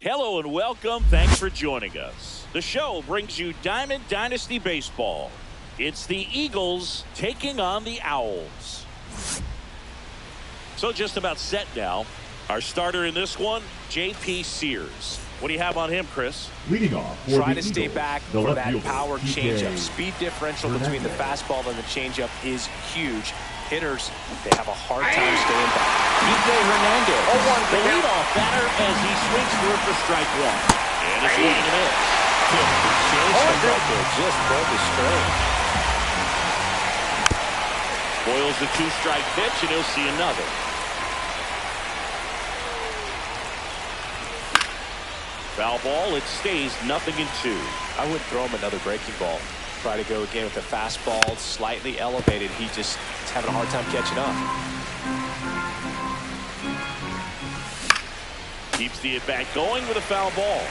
Hello and welcome. Thanks for joining us. The show brings you Diamond Dynasty Baseball. It's the Eagles taking on the Owls. So just about set now. Our starter in this one, J.P. Sears. What do you have on him, Chris? Leading off, try to stay back for that power changeup. Speed differential between the fastball and the changeup is huge. Hitters, they have a hard time staying back. Hernandez, the leadoff batter as he swings through for strike one. And it's swing and miss. Just broke his string. Boils the two-strike pitch, and he'll see another. Foul ball, it stays 0-2. I would throw him another breaking ball. Try to go again with the fastball slightly elevated. He just is having a hard time catching up. Keeps the at-bat going with a foul ball.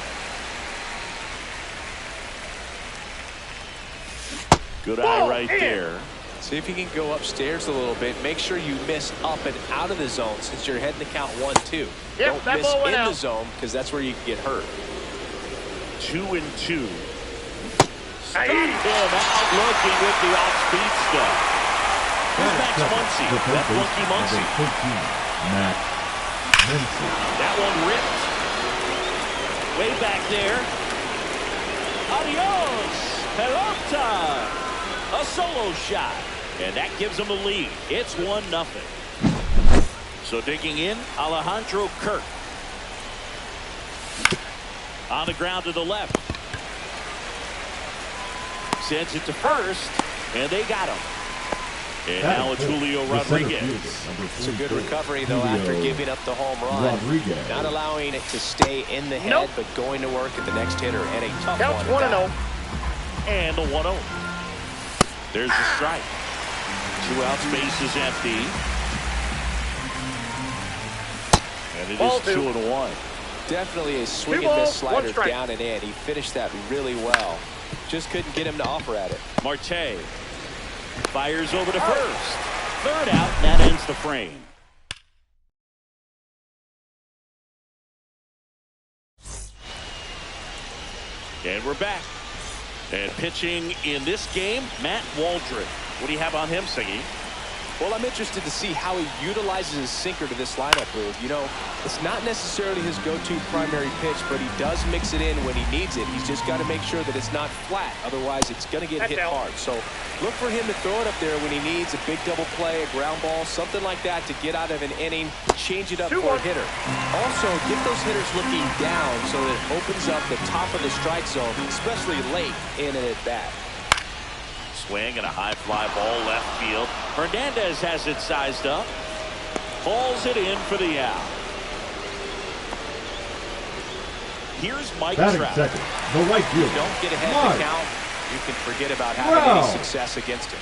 Good eye right there. See if you can go upstairs a little bit. Make sure you miss up and out of the zone since you're heading to count 1-2. Don't miss in the zone because that's where you can get hurt. 2-2. Struck him out looking with the off-speed stuff. Here's Max Muncy. That's Monkey Muncy. That one ripped. Way back there. Adios. Pelota. A solo shot. And that gives them a lead. It's 1-0. So digging in, Alejandro Kirk. On the ground to the left. Sends it to first, and they got him. And now it's Julio Rodriguez. It's a good recovery, though, after giving up the home run. Not allowing it to stay in the head, but going to work at the next hitter. And a tough one. 1-0. And a 1-0. There's the strike. 2 outs, base is empty. And it is 2-1. Definitely a swing and miss slider down and in. He finished that really well. Just couldn't get him to offer at it. Marte fires over to first. Third out, and that ends the frame. And we're back. And pitching in this game, Matt Waldron. What do you have on him, Siggy? Well, I'm interested to see how he utilizes his sinker to this lineup move. You know, it's not necessarily his go-to primary pitch, but he does mix it in when he needs it. He's just got to make sure that it's not flat. Otherwise, it's going to get hit hard. So look for him to throw it up there when he needs a big double play, a ground ball, something like that to get out of an inning, change it up for a hitter. Also, get those hitters looking down so that it opens up the top of the strike zone, especially late in an at-bat. Swing and a high fly ball left field. Hernandez has it sized up. Falls it in for the out. Here's Mike Trout. Second, the right field. Don't get ahead of the count. You can forget about having any success against him.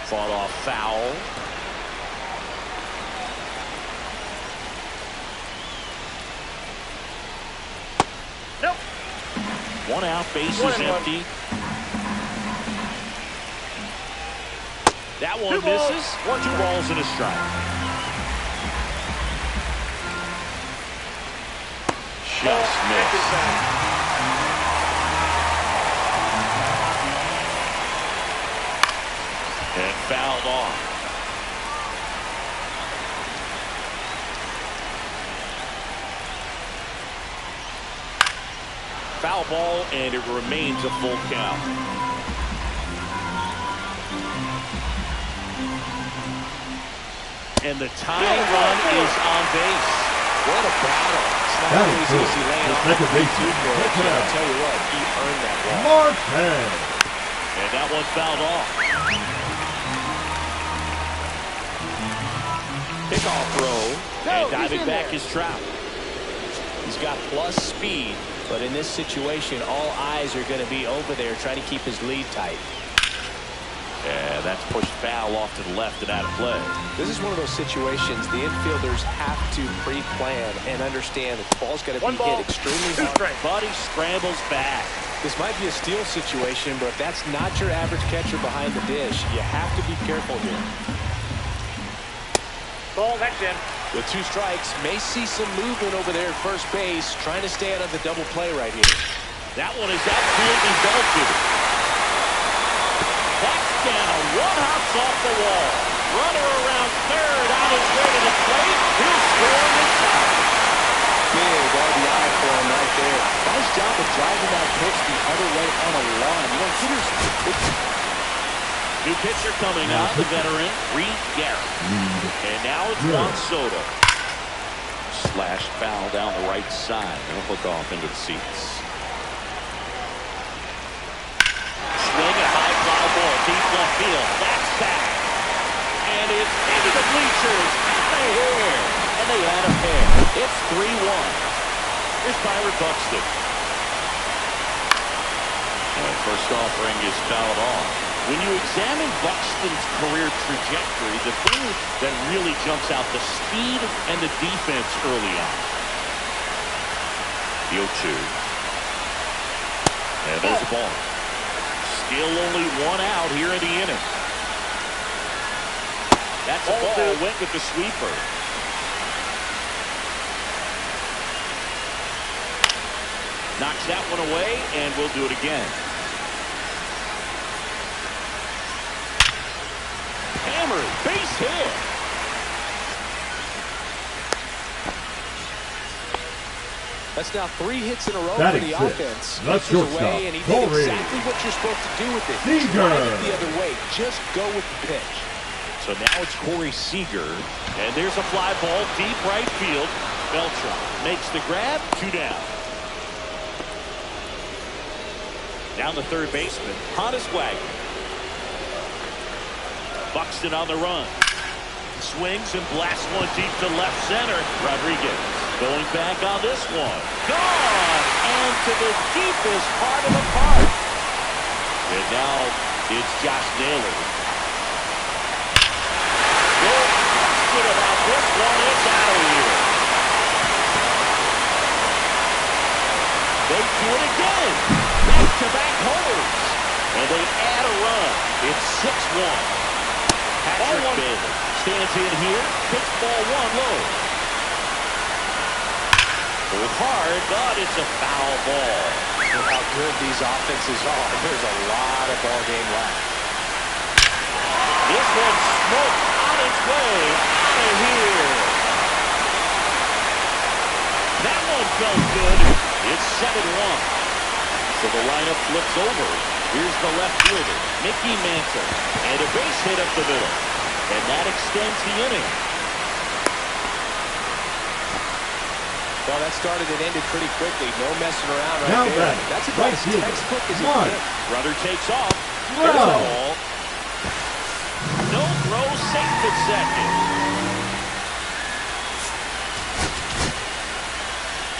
Fought off foul. Nope. 1 out, base is empty. That one misses. 2 balls and a strike. Just missed. And fouled off. Foul ball, and it remains a full count. And the tying run is on base. What a battle. It's not always easy laying on the base. I'll tell you what, he earned that ball. And that one's fouled off. Pickoff throw. And diving back is Trout. He's got plus speed, but in this situation, all eyes are going to be over there trying to keep his lead tight. And that's pushed foul off to the left and out of play. This is one of those situations the infielders have to pre-plan and understand that the ball's got to be hit extremely hard. Buddy scrambles back. This might be a steal situation, but if that's not your average catcher behind the dish, you have to be careful here. Ball, that's in. With 2 strikes, may see some movement over there at first base, trying to stay out of the double play right here. That one is absolutely belted. That's down. 1 hops off the wall. Runner around third on his way to the plate. He'll score in time. Big RBI for him right there. Nice job of driving that pitch the other way on a line. You know, hitters. New pitcher coming out, the veteran, Reed Garrett. And now it's Juan Soto. Slash foul down the right side. They'll hook off into the seats. Swing a high fly ball, deep left field. That's back. And it's into the bleachers. And they add a pair. It's 3-1. Here's Byron Buxton. And first offering is fouled off. When you examine Buxton's career trajectory, the thing that really jumps out, the speed and the defense early on. The 0-2. And there's a ball. Still only 1 out here in the inning. That's a ball. Went with the sweeper. Knocks that one away, and we'll do it again. Hammered, base hit. That's now 3 hits in a row for the offense. That's shortstop. Away, and he did exactly what you're supposed to do with it. Drive it the other way. Just go with the pitch. So now it's Corey Seager, and there's a fly ball deep right field. Beltran makes the grab, 2 down. Down the third baseman, Honus Wagner. Buxton on the run. Swings and blasts one deep to left center. Rodriguez going back on this one. Gone! And to the deepest part of the park. And now it's Josh Naylor. No question about this one. It's out of here. They do it again. Back-to-back homers. And they add a run. It's 6-1. Patrick Bailey stands in here. Pitch ball 1 low. Pulled hard, but it's a foul ball. Look how good these offenses are. There's a lot of ball game left. This one's smoked on its way out of here. That one felt good. It's 7-1. So the lineup flips over. Here's the left fielder, Mickey Mantle, and a base hit up the middle. And that extends the inning. Well, that started and ended pretty quickly. No messing around right now there. That's about as textbook as it gets. Runner takes off. There's a ball. No throw, safe at second.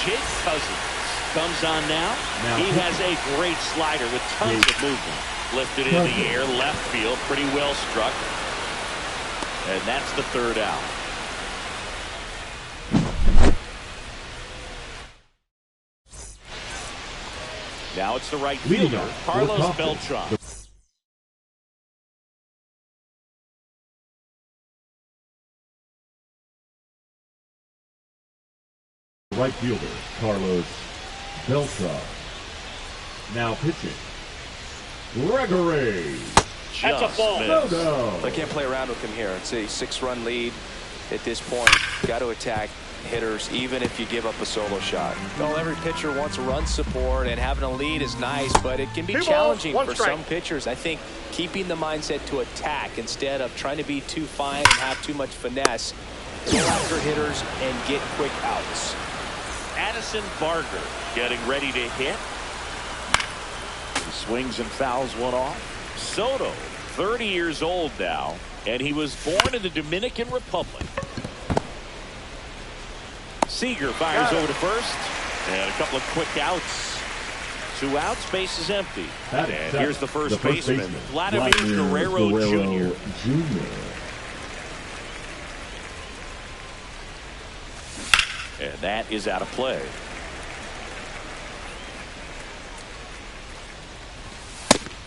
Jake Cousins comes on now. He has a great slider with tons of movement. Lifted in the air, left field, pretty well struck. And that's the 3rd out. Now it's the right fielder, Carlos Beltran. Right fielder, Carlos Beltran. Now pitching, Gregory. That's a ball. No. I can't play around with him here. It's a 6-run lead at this point. Got to attack hitters, even if you give up a solo shot. Well, every pitcher wants run support, and having a lead is nice, but it can be challenging for some pitchers. I think keeping the mindset to attack instead of trying to be too fine and have too much finesse. Go after hitters and get quick outs. Addison Barger getting ready to hit. He swings and fouls one off. Soto, 30 years old now, and he was born in the Dominican Republic. Seager fires over to first, and a couple of quick outs. 2 outs, base is empty. And here's the first baseman, Vladimir Guerrero Jr. And that is out of play.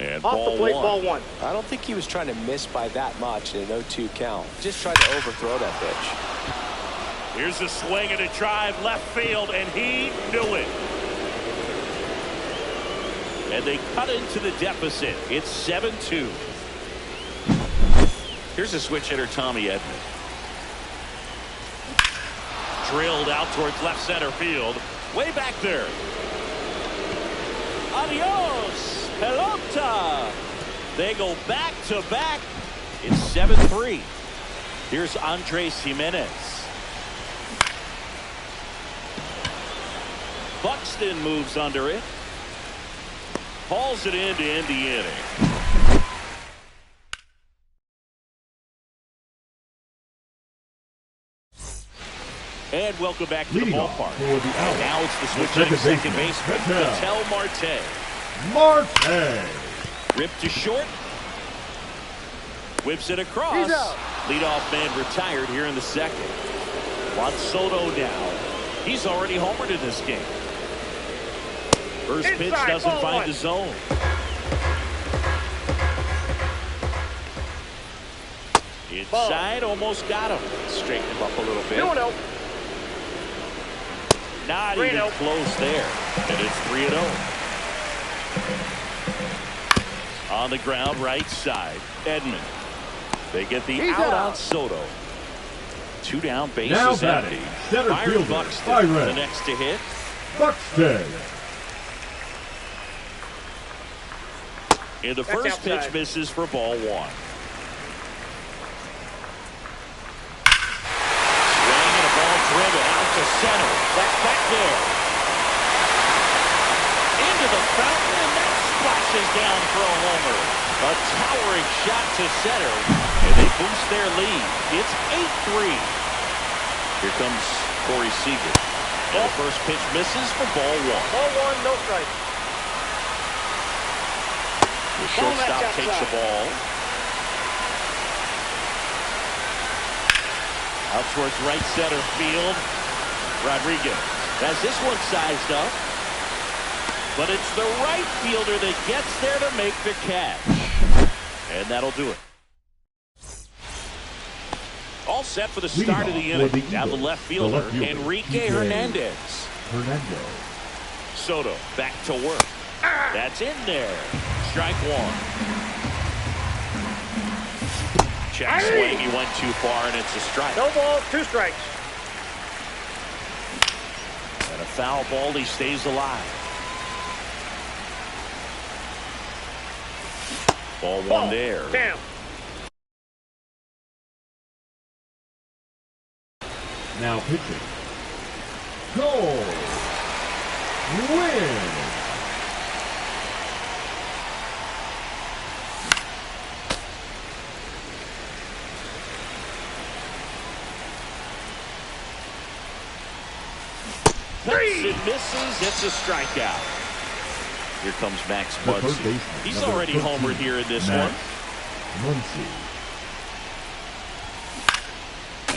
And Off the plate, ball one. I don't think he was trying to miss by that much in an 0-2 count. Just tried to overthrow that pitch. Here's a swing and a drive left field, and he knew it. And they cut into the deficit. It's 7-2. Here's a switch hitter, Tommy Edman. Drilled out towards left center field. Way back there. Adios, pelota. They go back to back. It's 7-3. Here's Andres Jimenez. Buxton moves under it. Hauls it in to end the inning. And welcome back to the ballpark. And now it's the switch hitting second baseman, Ketel Marte. Ripped to short. Whips it across. Leadoff man retired here in the second. Juan Soto now. He's already homered in this game. First pitch doesn't find the zone. Inside, almost got him. Straighten him up a little bit. 2-0. Not even close there. And it's 3-0. On the ground, right side. Edman. They get the out on Soto. 2 down, bases empty. Byron Buxton, the next to hit. Buxton. And the first pitch misses for ball one. Swing and a ball driven out to center. That's back there. Into the fountain, and that splashes down for a homer. A towering shot to center, and they boost their lead. It's 8-3. Here comes Corey Seager. And the first pitch misses for ball one. Ball one, no strike. The shortstop takes the ball. Out towards right center field. Rodriguez has this one sized up. But it's the right fielder that gets there to make the catch. And that'll do it. All set for the start of the inning. Now the left fielder, Enrique Hernandez. Soto back to work. That's in there. Strike one. Check swing. He went too far, and it's a strike. No ball, 2 strikes. And a foul ball. He stays alive. Ball one there. Damn. Now pitching. Goal. Win. It misses. It's a strikeout. Here comes Max Muncy. He's already homered here in this one.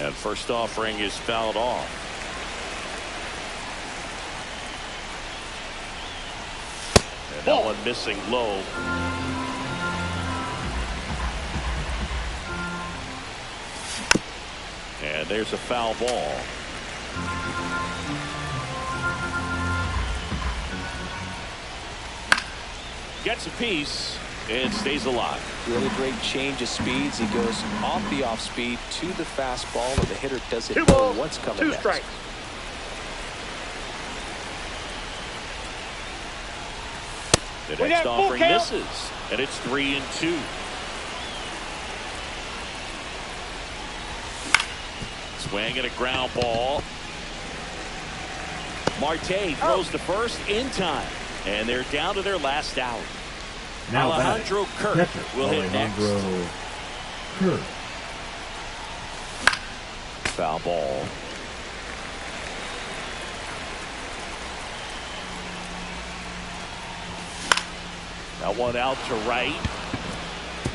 And first offering is fouled off. And that one missing low. And there's a foul ball. Gets a piece and stays alive. Really great change of speeds. He goes off the off speed to the fastball, and the hitter doesn't 2 know balls, what's coming 2 next. strikes. The next offering misses, and it's 3-2. Swing and a ground ball. Marte throws to first in time. And they're down to their last out. Now Alejandro Kirk will hit next. Kirk. Foul ball. That one out to right.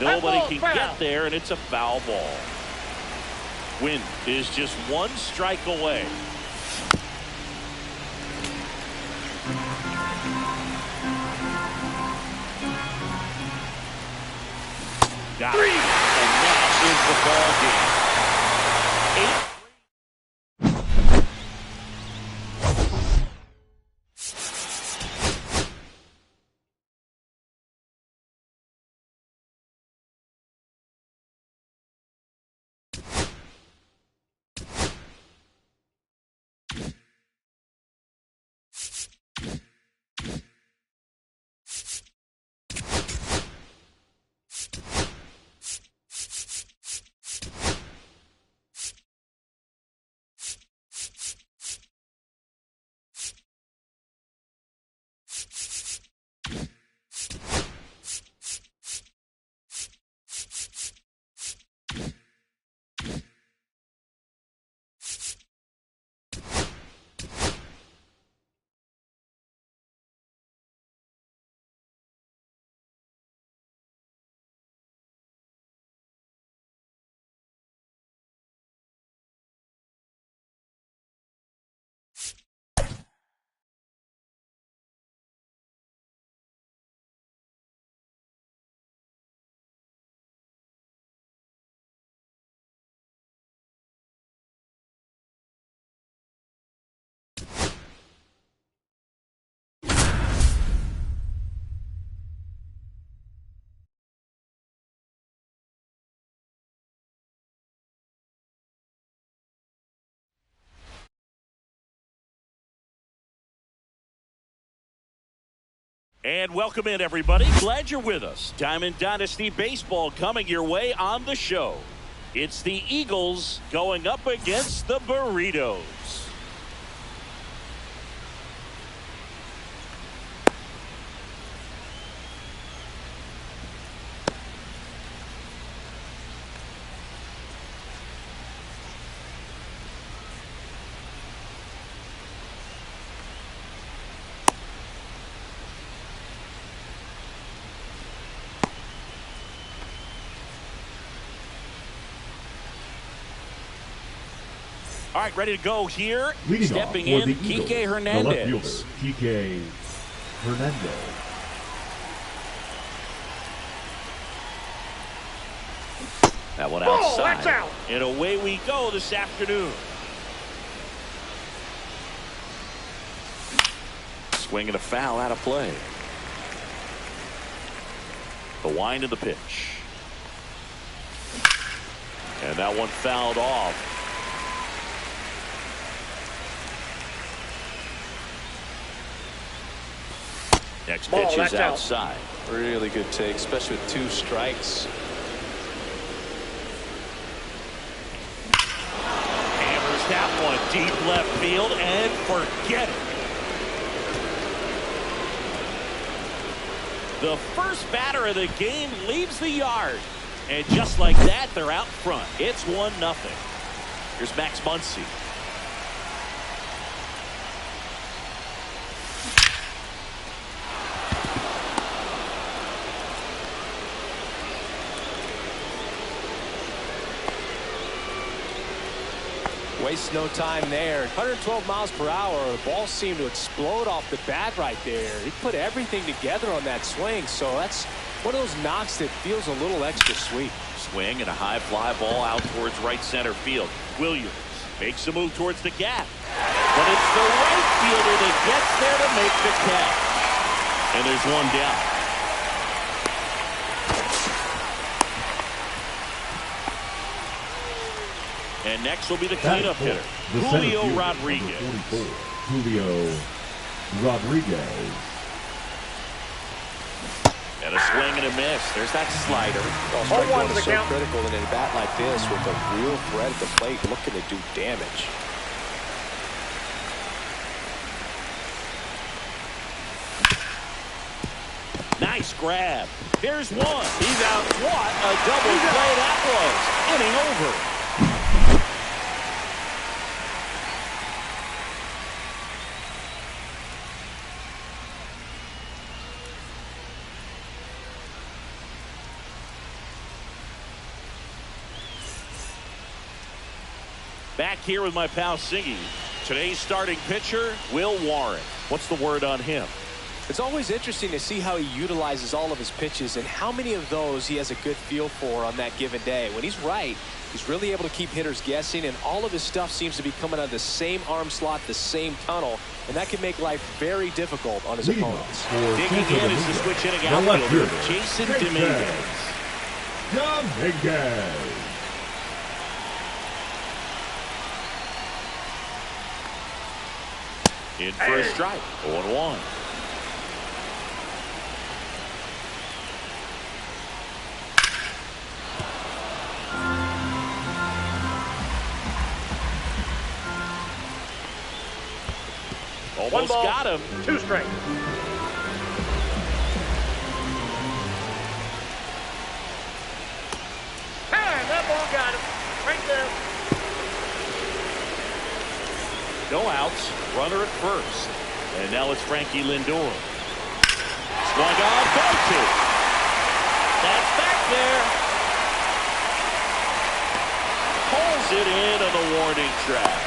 Nobody can get there, and it's a foul ball. Win is just 1 strike away. Got it. And that is the ball game. 8. And welcome in, everybody. Glad you're with us. Diamond Dynasty Baseball coming your way on the show. It's the Eagles going up against the Burritos. All right, ready to go here. Leading Stepping off for in, the Eagles, Kike the left Hernandez. fielder, Kike Hernandez. That one Oh, outside. that's out. And away we go this afternoon. Swing and a foul out of play. The wind of the pitch. And that one fouled off. Next Ball, pitch is that's out. outside. Really good take, especially with 2 strikes. Hammers that one deep left field and forget it. The first batter of the game leaves the yard. And just like that, they're out front. It's 1-0. Here's Max Muncy. Waste no time there. 112 miles per hour. The ball seemed to explode off the bat right there. He put everything together on that swing, so that's one of those knocks that feels a little extra sweet. Swing and a high fly ball out towards right center field. Williams makes a move towards the gap. But it's the right fielder that gets there to make the catch. And there's one down. And next will be the cleanup hitter, Julio Rodriguez. 44, Julio Rodriguez. And a swing and a miss. There's that slider. Well, strike one is so critical in a bat like this with a real threat at the plate looking to do damage. Nice grab. There's one. He's out. What a double play that was. Inning over. Back here with my pal Siggy. Today's starting pitcher, Will Warren. What's the word on him? It's always interesting to see how he utilizes all of his pitches and how many of those he has a good feel for on that given day. When he's right, he's really able to keep hitters guessing, and all of his stuff seems to be coming out of the same arm slot, the same tunnel, and that can make life very difficult on his opponents. Digging in is the switch hitting outfielder, Jason Dominguez. In for a strike, 0-1. Almost got him. 2 strikes. Hey, that ball got him. Right there. No outs. Runner at first. And now it's Frankie Lindor. Swung on, go to. That's back there. Pulls it in on the warning track.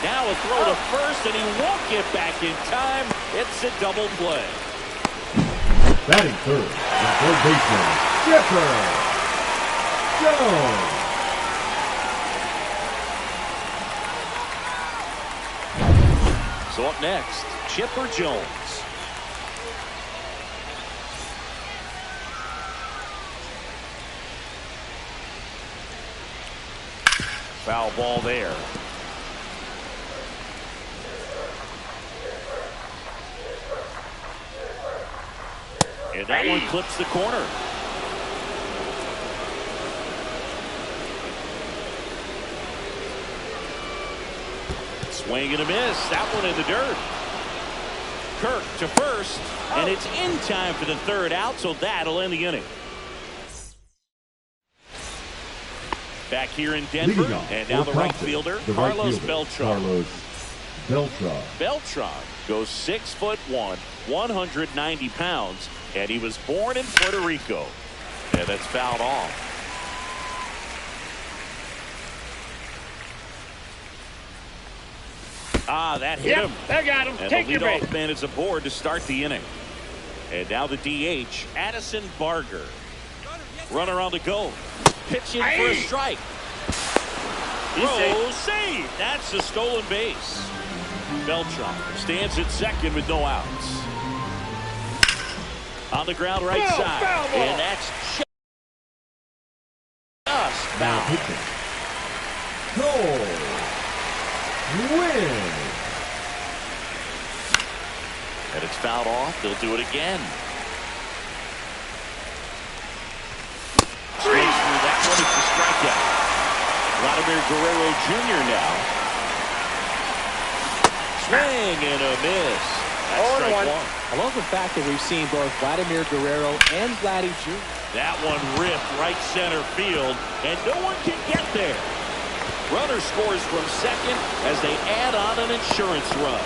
Now a throw to first, and he won't get back in time. It's a double play. Batting third, the third baseman, Chipper Jones. So up next, Chipper Jones. Foul ball there. And that one clips the corner. Swing and a miss. That one in the dirt. Kirk to first, and it's in time for the third out, so that'll end the inning. Back here in Denver, and now the right fielder, Carlos Beltran. Beltran goes 6'1", 190 pounds, and he was born in Puerto Rico. And that's fouled off. That hit him. That got him. And Take the your bait. leadoff man is aboard to start the inning. And now the DH, Addison Barger. Runner on the go. Pitching for a strike. Throw, save. That's a stolen base. Beltran stands at second with no outs. On the ground right side. And that's just foul. Goal. Win. And it's fouled off. They'll do it again. Swings through that one. It's a strikeout. Vladimir Guerrero Jr. now. Swing and a miss. That's strike one. I love the fact that we've seen both Vladimir Guerrero and Vladdy Jr. That one ripped right center field, and no one can get there. Runner scores from second as they add on an insurance run.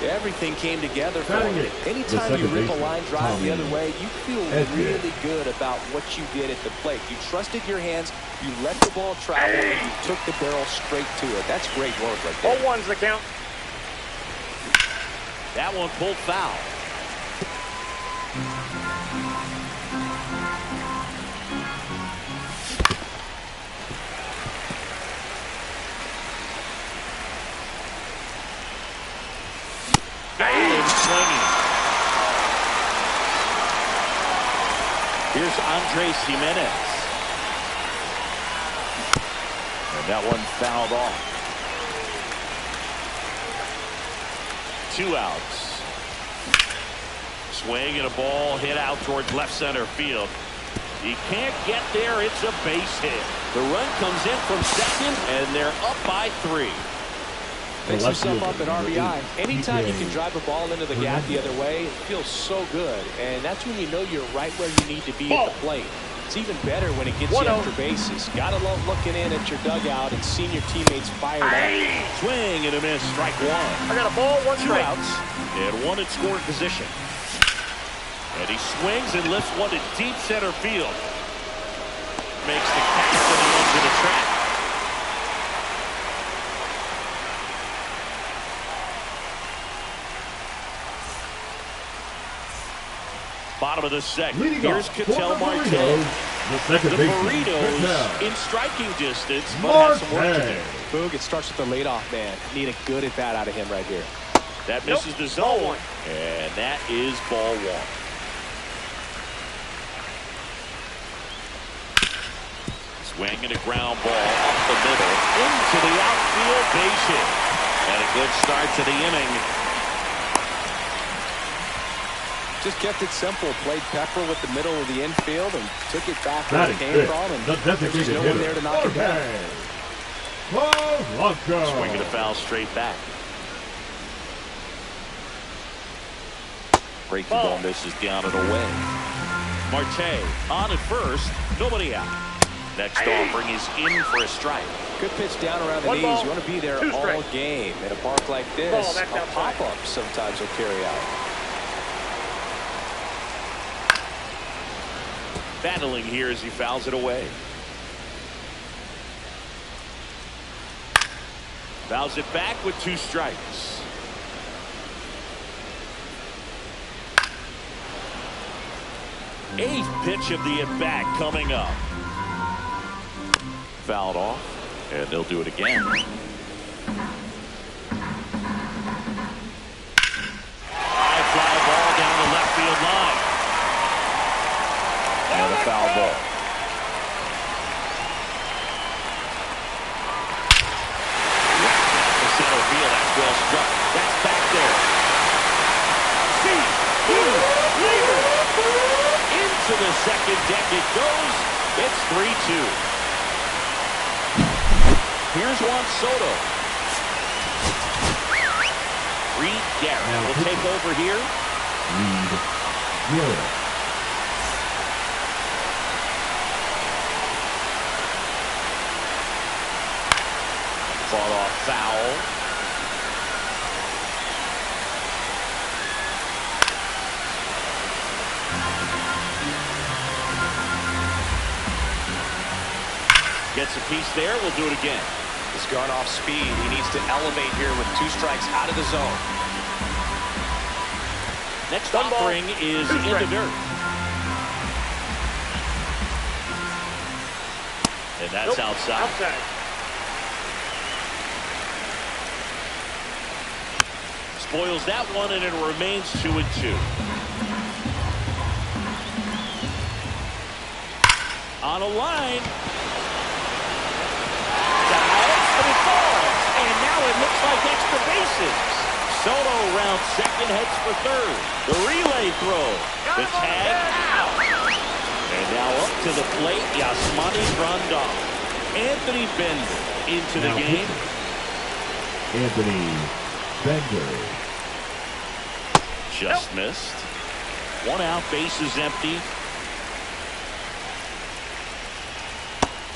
Everything came together for him. Anytime you rip a line drive the other way, you feel really good about what you did at the plate. You trusted your hands, you let the ball travel, and you took the barrel straight to it. That's great work right there. 0-1's the count. That one pulled foul. Swinging. Here's Andres Jimenez. And that one fouled off. 2 outs. Swing and a ball hit out towards left center field. He can't get there. It's a base hit. The run comes in from second, and they're up by 3. Picks himself up at RBI. Anytime you can drive a ball into the gap the other way, it feels so good. And that's when you know you're right where you need to be at the plate. It's even better when it gets you extra bases. Gotta love looking in at your dugout and seeing your teammates fired up. Swing and a miss, strike one. I got a ball, 1 2 strike. outs, and 1 in scoring position. And he swings and lifts one to deep center field. Makes the catch and he ends in the track. Bottom of the second. Leading Here's off Ketel for the Marte. Burritos, the second The baseman, Burritos Ketel in striking distance, but has some work to do. Boog, it starts with the leadoff man. Need a good at bat out of him right here. That misses the zone. Ball one. And that is ball one. Swing and a ground ball up the middle into the outfield, base hit. And a good start to the inning. Just kept it simple. Played pepper with the middle of the infield and took it back where it came from. And there's just no one there to knock it down. Swing and a foul straight back. Breaking ball misses down and away. Marte on at first, nobody out. Next offering is in for a strike. Good pitch down around the One knees. ball, You want to be there two all strikes. game. In a park like this, Back a outside. pop-up sometimes will carry out. Battling here as he fouls it away. Fouls it back with 2 strikes. Eighth pitch of the at-bat coming up. Fouled off, and they'll do it again. High fly ball down the left field line. And a foul ball. The center field, that's well struck. That's back there. Leader. Into the second deck it goes. It's 3-2. Here's Juan Soto. Reed Garrett will take over here. Reed Garrett. Fought off foul. Gets a piece there. We'll do it again. He's gone off speed. He needs to elevate here with 2 strikes out of the zone. Next offering is in the dirt. And that's outside. Spoils that one, and it remains 2-2. On a line. And now it looks like extra bases. Soto round second, heads for third. The relay throw. The tag out. And now up to the plate, Yasmani Grandal. Anthony Bender into the game. Anthony Bender. Just missed. 1 out, bases empty.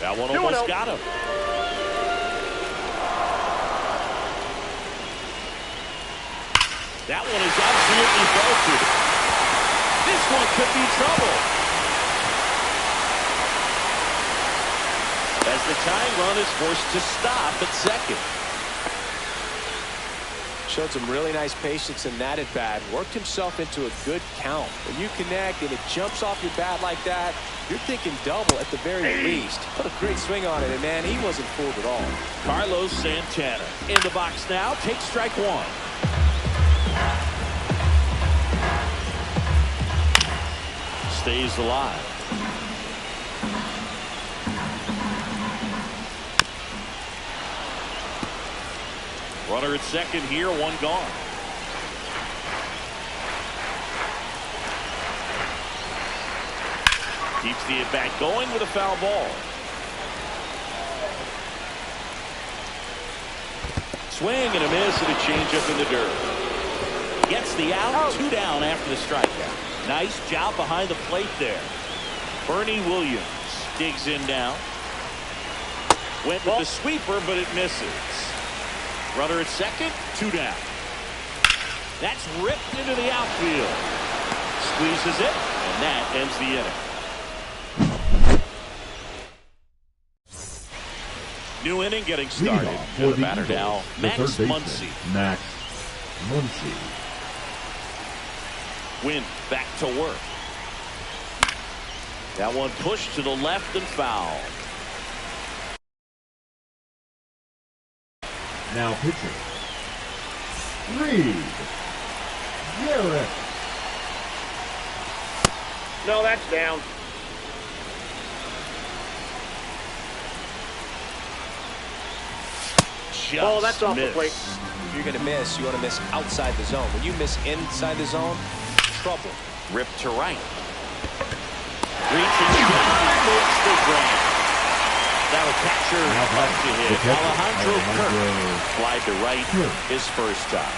That one almost got him. That one is absolutely belted. This one could be trouble. As the tying run is forced to stop at second. Showed some really nice patience in that at bat. Worked himself into a good count. When you connect and it jumps off your bat like that, you're thinking double at the very least. Put a great swing on it, and man, he wasn't fooled at all. Carlos Santana in the box now. Takes strike 1. Stays alive. Runner at second here, 1 gone. Keeps the at bat going with a foul ball. Swing and a miss and a changeup in the dirt. Gets the out, 2 down after the strikeout. Nice job behind the plate there. Bernie Williams digs in now. Went with the sweeper, but it misses. Runner at second, 2 down. That's ripped into the outfield. Squeezes it, and that ends the inning. New inning getting started. For the batter now, Max Muncy. Max Muncy. Win back to work. That one pushed to the left and foul. Now pitching. Reed. Garrett. No, that's down. Just Oh, that's off the missed. plate. If you're going to miss, you want to miss outside the zone. When you miss inside the zone, trouble. Ripped to right. Reaching down, makes the grab. That'll catcher up to hit. Alejandro Kirk. Slide to right, his first time.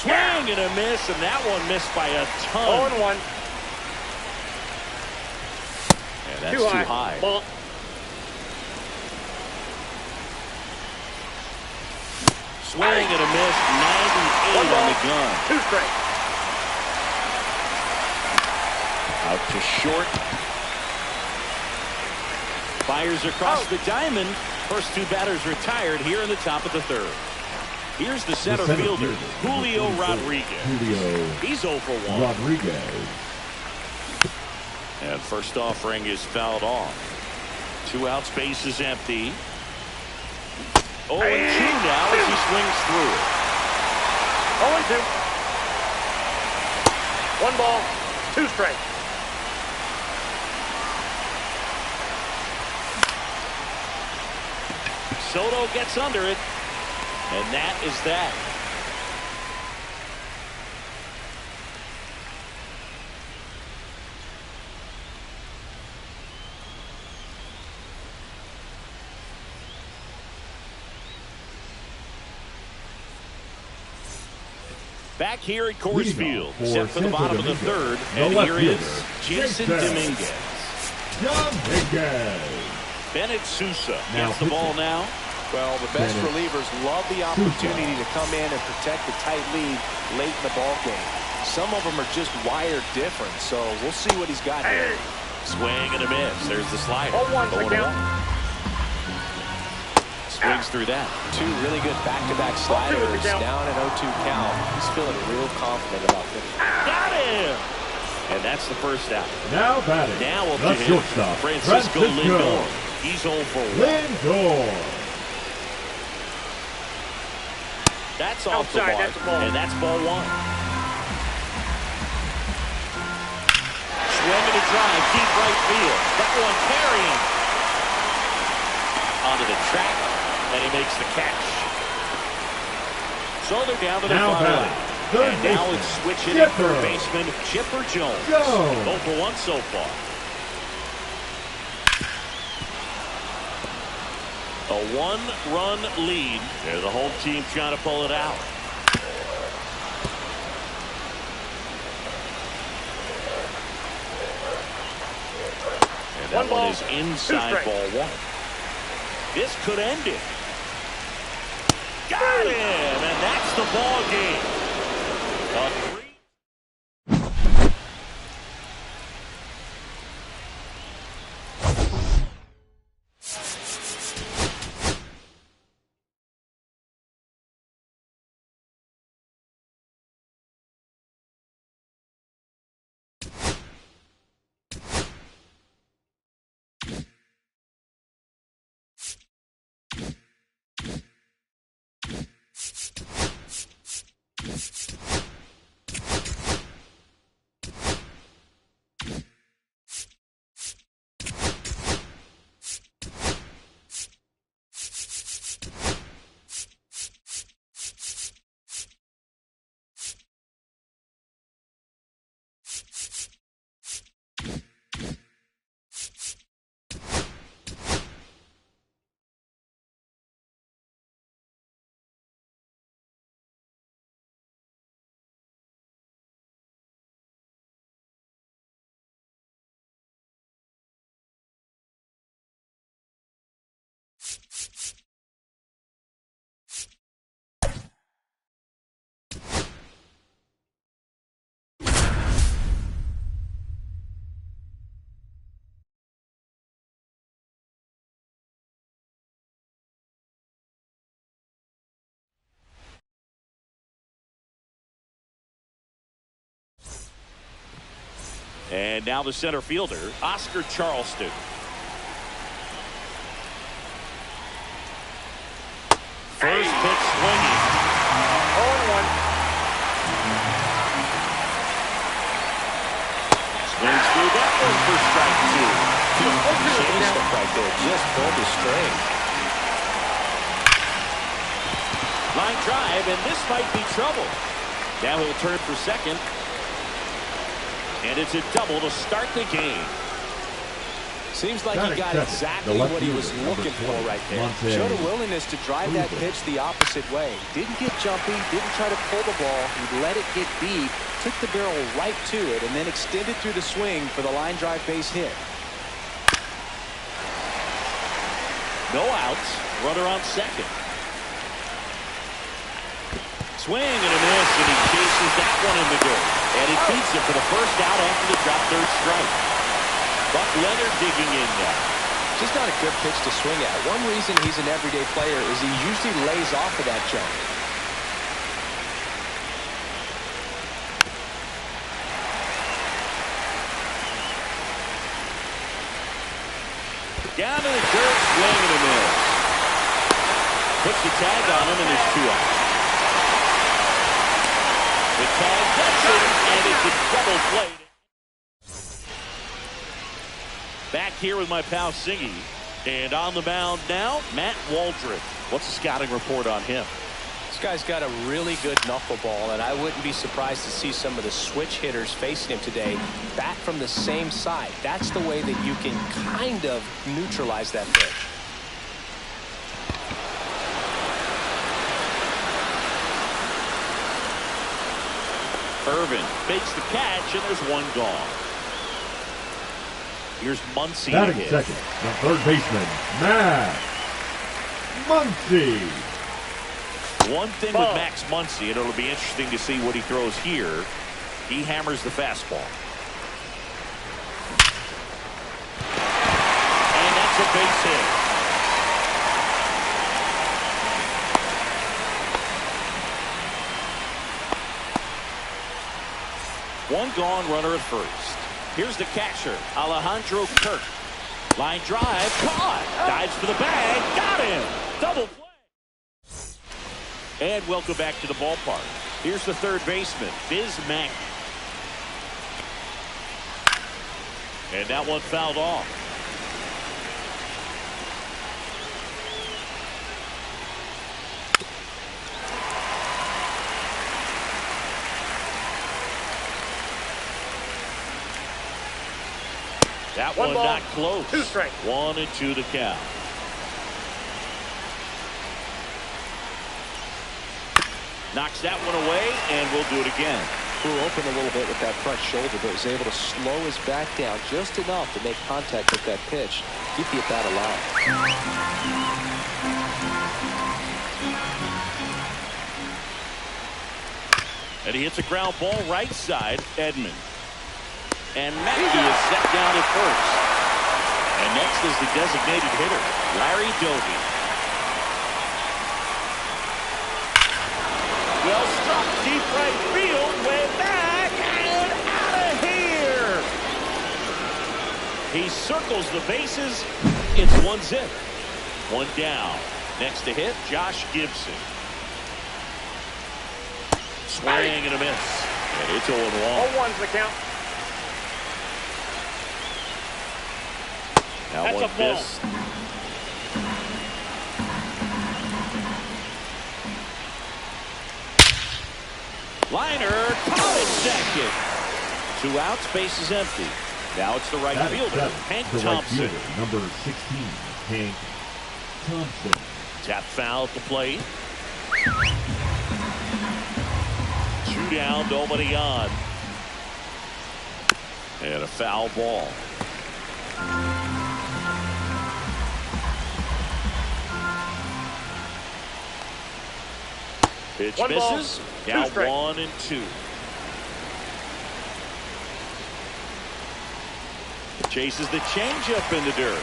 Swing and a miss, and that one missed by a ton. 0-1. Yeah, that's too high. Ball. Swing and a miss, 98 on the gun. 2 straight. Out to short. Fires across the diamond. First 2 batters retired here in the top of the 3rd. Here's the center fielder, Julio Rodriguez. He's 0 for 1. Rodriguez. And first offering is fouled off. 2 outs, base is empty. 0-2 now as he swings through it. 0-2. 1 ball, 2 straight. Soto gets under it, and that is that. Back here at Coors Field, set for the bottom of the 3rd, and here is Jason Dominguez. Bennett Sousa gets the ball now. Well, the best relievers love the opportunity to come in and protect the tight lead late in the ball game. Some of them are just wired different, so we'll see what he's got here. Swing and a miss. There's the slider. 0-1 the count. Swings through that. 2 really good back-to-back sliders down an 0-2 count. He's feeling real confident about this. Got him! And that's the first out. Now batting. Now up the to him, shortstop, Francisco Lindor. He's 0 for 1. Lindor. That's off the Outside, mark, that's a ball. and that's ball 1. Swing and a drive, deep right field. That one carrying onto the track, and he makes the catch. So they're down to the final out. And now it's switch hitting third baseman Chipper Jones. 0 for 1 so far. A 1-run lead. They're the home team trying to pull it out. And that one is inside ball 1. This could end it. Got him, and that's the ball game. A 3. And now the center fielder, Oscar Charleston. First pitch swinging. 0-1. Swings through that one for strike 2. Changed up right there. Just pulled the string. Line drive, and this might be trouble. Now he'll turn for second. And it's a double to start the game. Seems like he got exactly what he was looking for right there. Showed a willingness to drive that pitch the opposite way. Didn't get jumpy, didn't try to pull the ball. He let it get beat, took the barrel right to it, and then extended through the swing for the line drive base hit. No outs. Runner on second. Swing and a miss, and he chases that one in the dirt. And it beats it for the first out after the drop third strike. Buck Leonard digging in now. Just not a good pitch to swing at. One reason he's an everyday player is he usually lays off of that jump. Down to the dirt, swing and a miss. Puts the tag on him, and there's 2 outs. The tag gets it, and it's a double play. Back here with my pal Singy. And on the mound now, Matt Waldron. What's the scouting report on him? This guy's got a really good knuckleball, and I wouldn't be surprised to see some of the switch hitters facing him today bat from the same side. That's the way that you can kind of neutralize that pitch. Irvin makes the catch, and there's 1 gone. Here's Muncy. Batting second, the third baseman, Max Muncy. One thing with Max Muncy, and it'll be interesting to see what he throws here. He hammers the fastball. And that's a base hit. One gone, runner at first. Here's the catcher, Alejandro Kirk. Line drive, caught. Dives for the bag, got him. Double play. And welcome back to the ballpark. Here's the third baseman, Biz Mack. And that one fouled off. That one not close. 2 strikes. 1-2 the count. Knocks that one away, and we'll do it again. Threw open a little bit with that front shoulder, but was able to slow his back down just enough to make contact with that pitch. Keep the at-bat alive. And he hits a ground ball right side, Edman. And Mackey is set down at first. And next is the designated hitter, Larry Doby. Well struck, deep right field, way back, and out of here. He circles the bases. It's 1-0. 1 down. Next to hit, Josh Gibson. Swing and a miss. And it's 0-1. 0-1's the count. Now That's one a ball. missed. Liner, caught at second. 2 outs, base is empty. Now it's the right fielder, Hank Thompson. Number 16, Hank Thompson. Tap foul at the plate. 2 down, nobody on. And a foul ball. Pitch misses. Now 1-2. Chases the changeup in the dirt.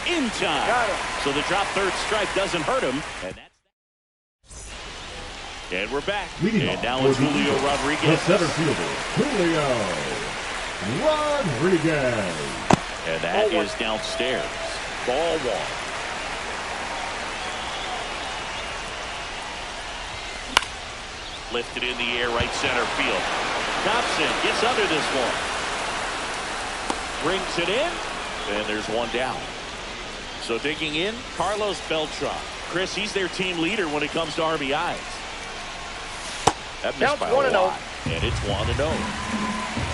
In time. Got him. So the drop third strike doesn't hurt him. And we're back. Leading and off now for it's the Julio Eagles, Rodriguez. the center fielder, Julio Rodriguez. And that is downstairs. Ball one. Lifted in the air, right center field. Thompson gets under this one. Brings it in, and there's one down. So digging in, Carlos Beltran. Chris, he's their team leader when it comes to RBIs. That missed by a lot, and it's 1-0.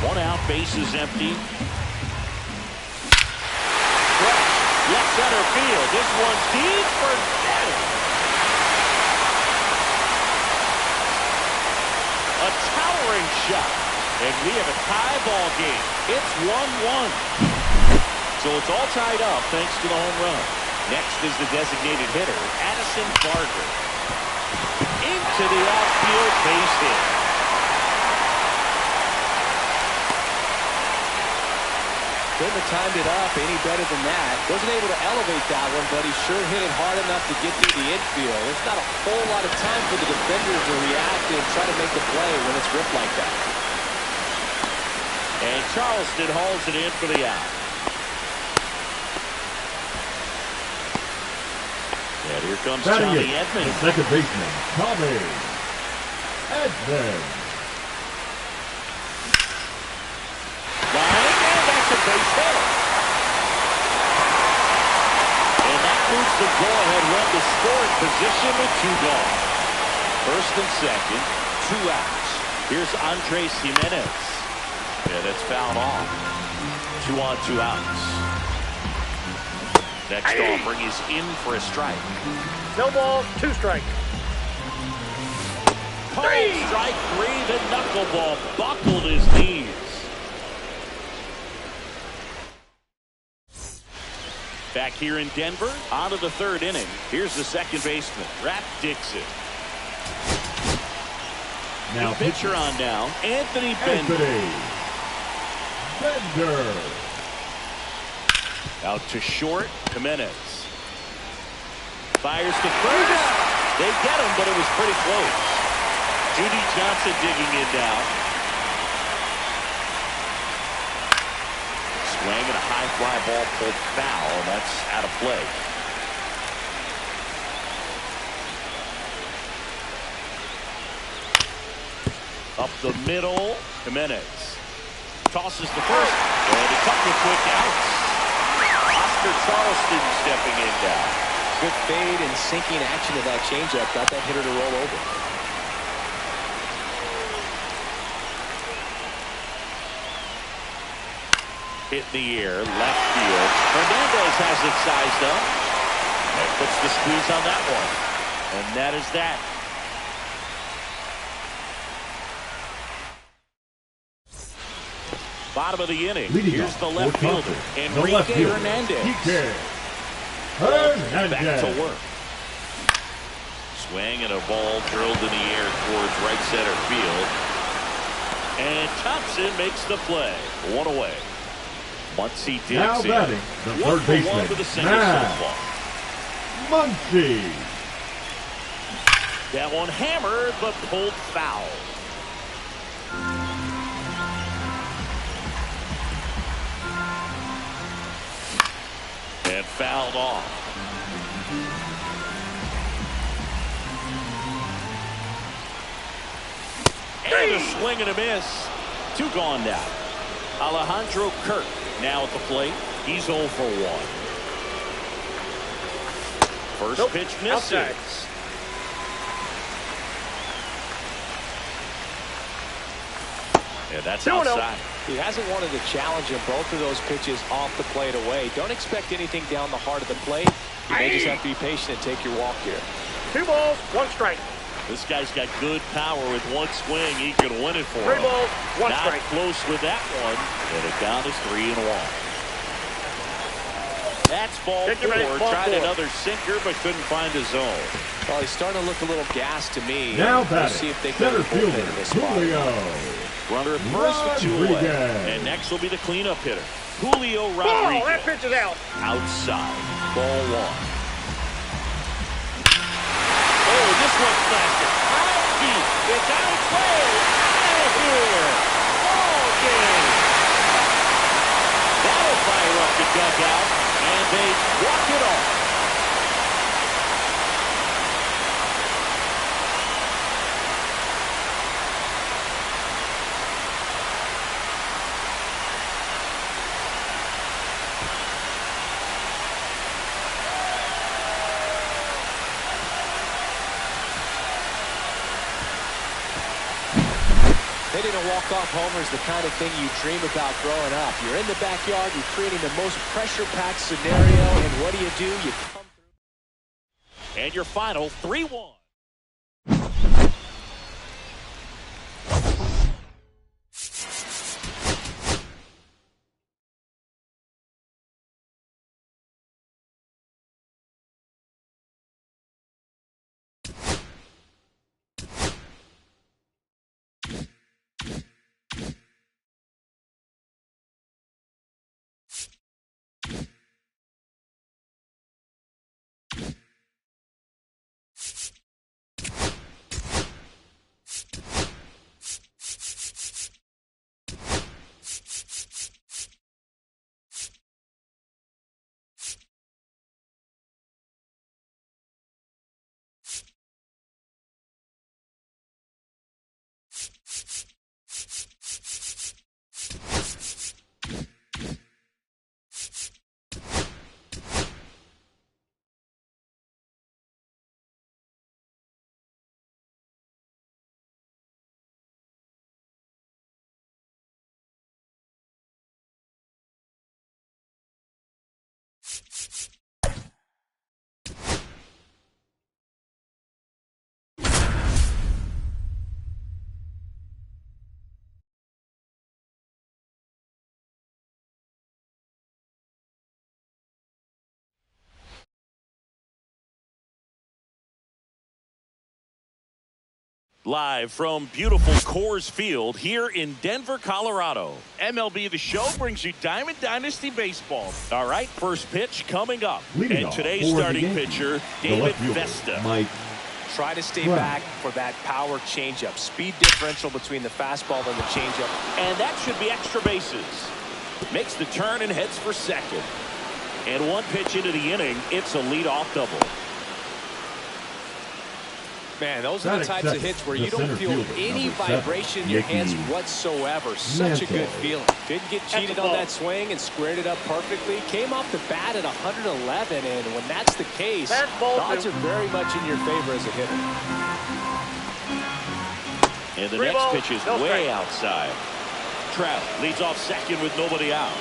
One out, bases empty. Left center field. This one's deep for Dennis. A towering shot. And we have a tie ball game. It's 1-1. So it's all tied up thanks to the home run. Next is the designated hitter, Addison Barger. Into the outfield, base hit. Couldn't have timed it up any better than that. Wasn't able to elevate that one, but he sure hit it hard enough to get through the infield. There's not a whole lot of time for the defender to react and try to make the play when it's ripped like that. And Charleston hauls it in for the out. And here comes Tommy Edmonds. Second baseman, Tommy Edmonds. Base hit. And that moves the go-ahead run to scoring position with 2 gone. First and second, 2 outs. Here's Andres Jimenez. Yeah, that's fouled off. 2 on, 2 outs. Next offering is in for a strike. No ball, 2 strikes. Strike 3, the knuckleball buckled his knees. Back here in Denver, on to the 3rd inning. Here's the second baseman, Rap Dixon. Now the pitcher on now, Anthony Bender. Out to short, Jimenez. Fires to first. They get him, but it was pretty close. Judy Johnson digging in now. Swing and a high fly ball pulled foul, and that's out of play. Up the middle, Jimenez tosses the first, and a couple of quick outs. Oscar Charleston stepping in now. Good fade and sinking action of that changeup got that hitter to roll over. Hit in the air, left field. Hernandez has it sized up. And puts the squeeze on that one. And that is that. Bottom of the inning. Here's the left fielder. Enrique Hernandez. Back to work. Swing and a ball drilled in the air towards right center field. And Thompson makes the play. 1 away. Muncy digs now in. Batting, the 3rd baseman, with a single so far. Muncy. That one hammered, but pulled foul. And fouled off. And a swing and a miss. 2 gone now. Alejandro Kirk now at the plate. He's 0 for 1. First pitch misses. Outside. Yeah, that's outside. He hasn't wanted to challenge him. Both of those pitches off the plate away. Don't expect anything down the heart of the plate. You may just have to be patient and take your walk here. 2 balls, 1 strike. This guy's got good power. With one swing, he can win it for 3 him. balls, 1 Not strike. close with that one. And the count is 3-1. That's ball 4. Tried another sinker, but couldn't find his zone. Well, he's starting to look a little gassed to me. Now We'll see if they can center pull fielder, in this spot. Julio. Runner at first with 2 away. And next will be the cleanup hitter, Julio Rodriguez. Ball, that pitch is out. Outside. Ball 1. Oh, this one's faster. Out deep. It's out of play. Out of here. Ball game. strike out, and they walk it off. Hitting a walk-off homer is the kind of thing you dream about growing up. You're in the backyard, you're creating the most pressure-packed scenario, and what do? You come through. And your final 3-1. Live from beautiful Coors Field here in Denver, Colorado. MLB The Show brings you Diamond Dynasty Baseball. All right, first pitch coming up. Leading And off today's for the starting game, pitcher, the David left fielder, Vesta. Mike. Try to stay Right. back for that power changeup. Speed differential between the fastball and the changeup. And that should be extra bases. Makes the turn and heads for second. And one pitch into the inning, it's a leadoff double. Man, those are the types of hits where you don't feel any vibration in your hands whatsoever. Such a good feeling. Didn't get cheated on that swing and squared it up perfectly. Came off the bat at 111, and when that's the case, the odds are very much in your favor as a hitter. And the next pitch is way outside. Trout leads off second with nobody out.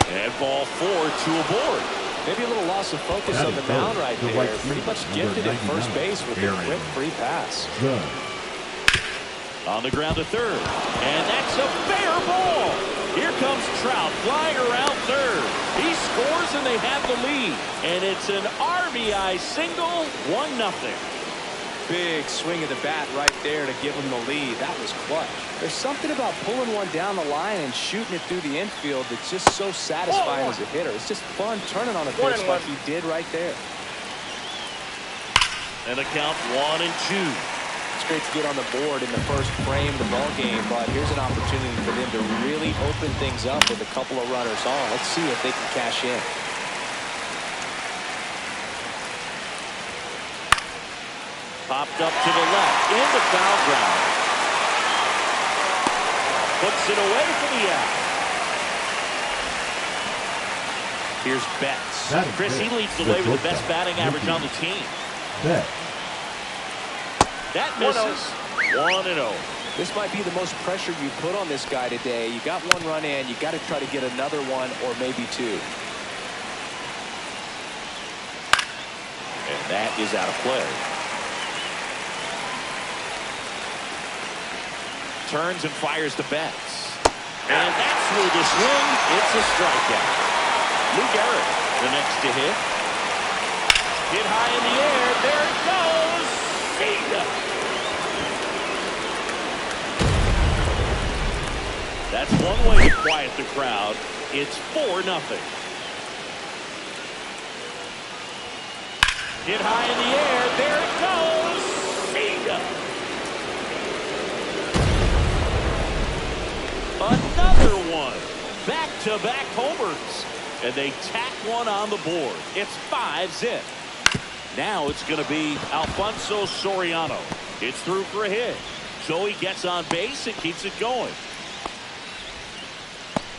And ball 4, 2 aboard. Maybe a little loss of focus on the mound right there. Pretty much gifted at first base with a quick free pass. On the ground to third. And that's a fair ball. Here comes Trout flying around third. He scores and they have the lead. And it's an RBI single, 1-0. Big swing of the bat right there to give him the lead. That was clutch. There's something about pulling one down the line and shooting it through the infield that's just so satisfying as a hitter. It's just fun turning on a pitch like he did right there. And the count 1-2. It's great to get on the board in the first frame of the ball game, but here's an opportunity for them to really open things up with a couple of runners on. Let's see if they can cash in. Popped up to the left, in the foul ground. Puts it away for the out. Here's Betts. Chris, he leads the way with the best batting average on the team. That misses. 1-0. This might be the most pressure you put on this guy today. You got one run in, you got to try to get another one or maybe two. And that is out of play. Turns and fires to Betts. And that's through the swing. It's a strikeout. Lou Gehrig, the next to hit. Hit high in the air. There it goes. See ya. That's one way to quiet the crowd. It's 4-0. Hit high in the air. There it goes. See ya. Another one. Back-to-back homers. And they tack one on the board. It's 5-zip. Now it's going to be Alfonso Soriano. It's through for a hit. So he gets on base and keeps it going.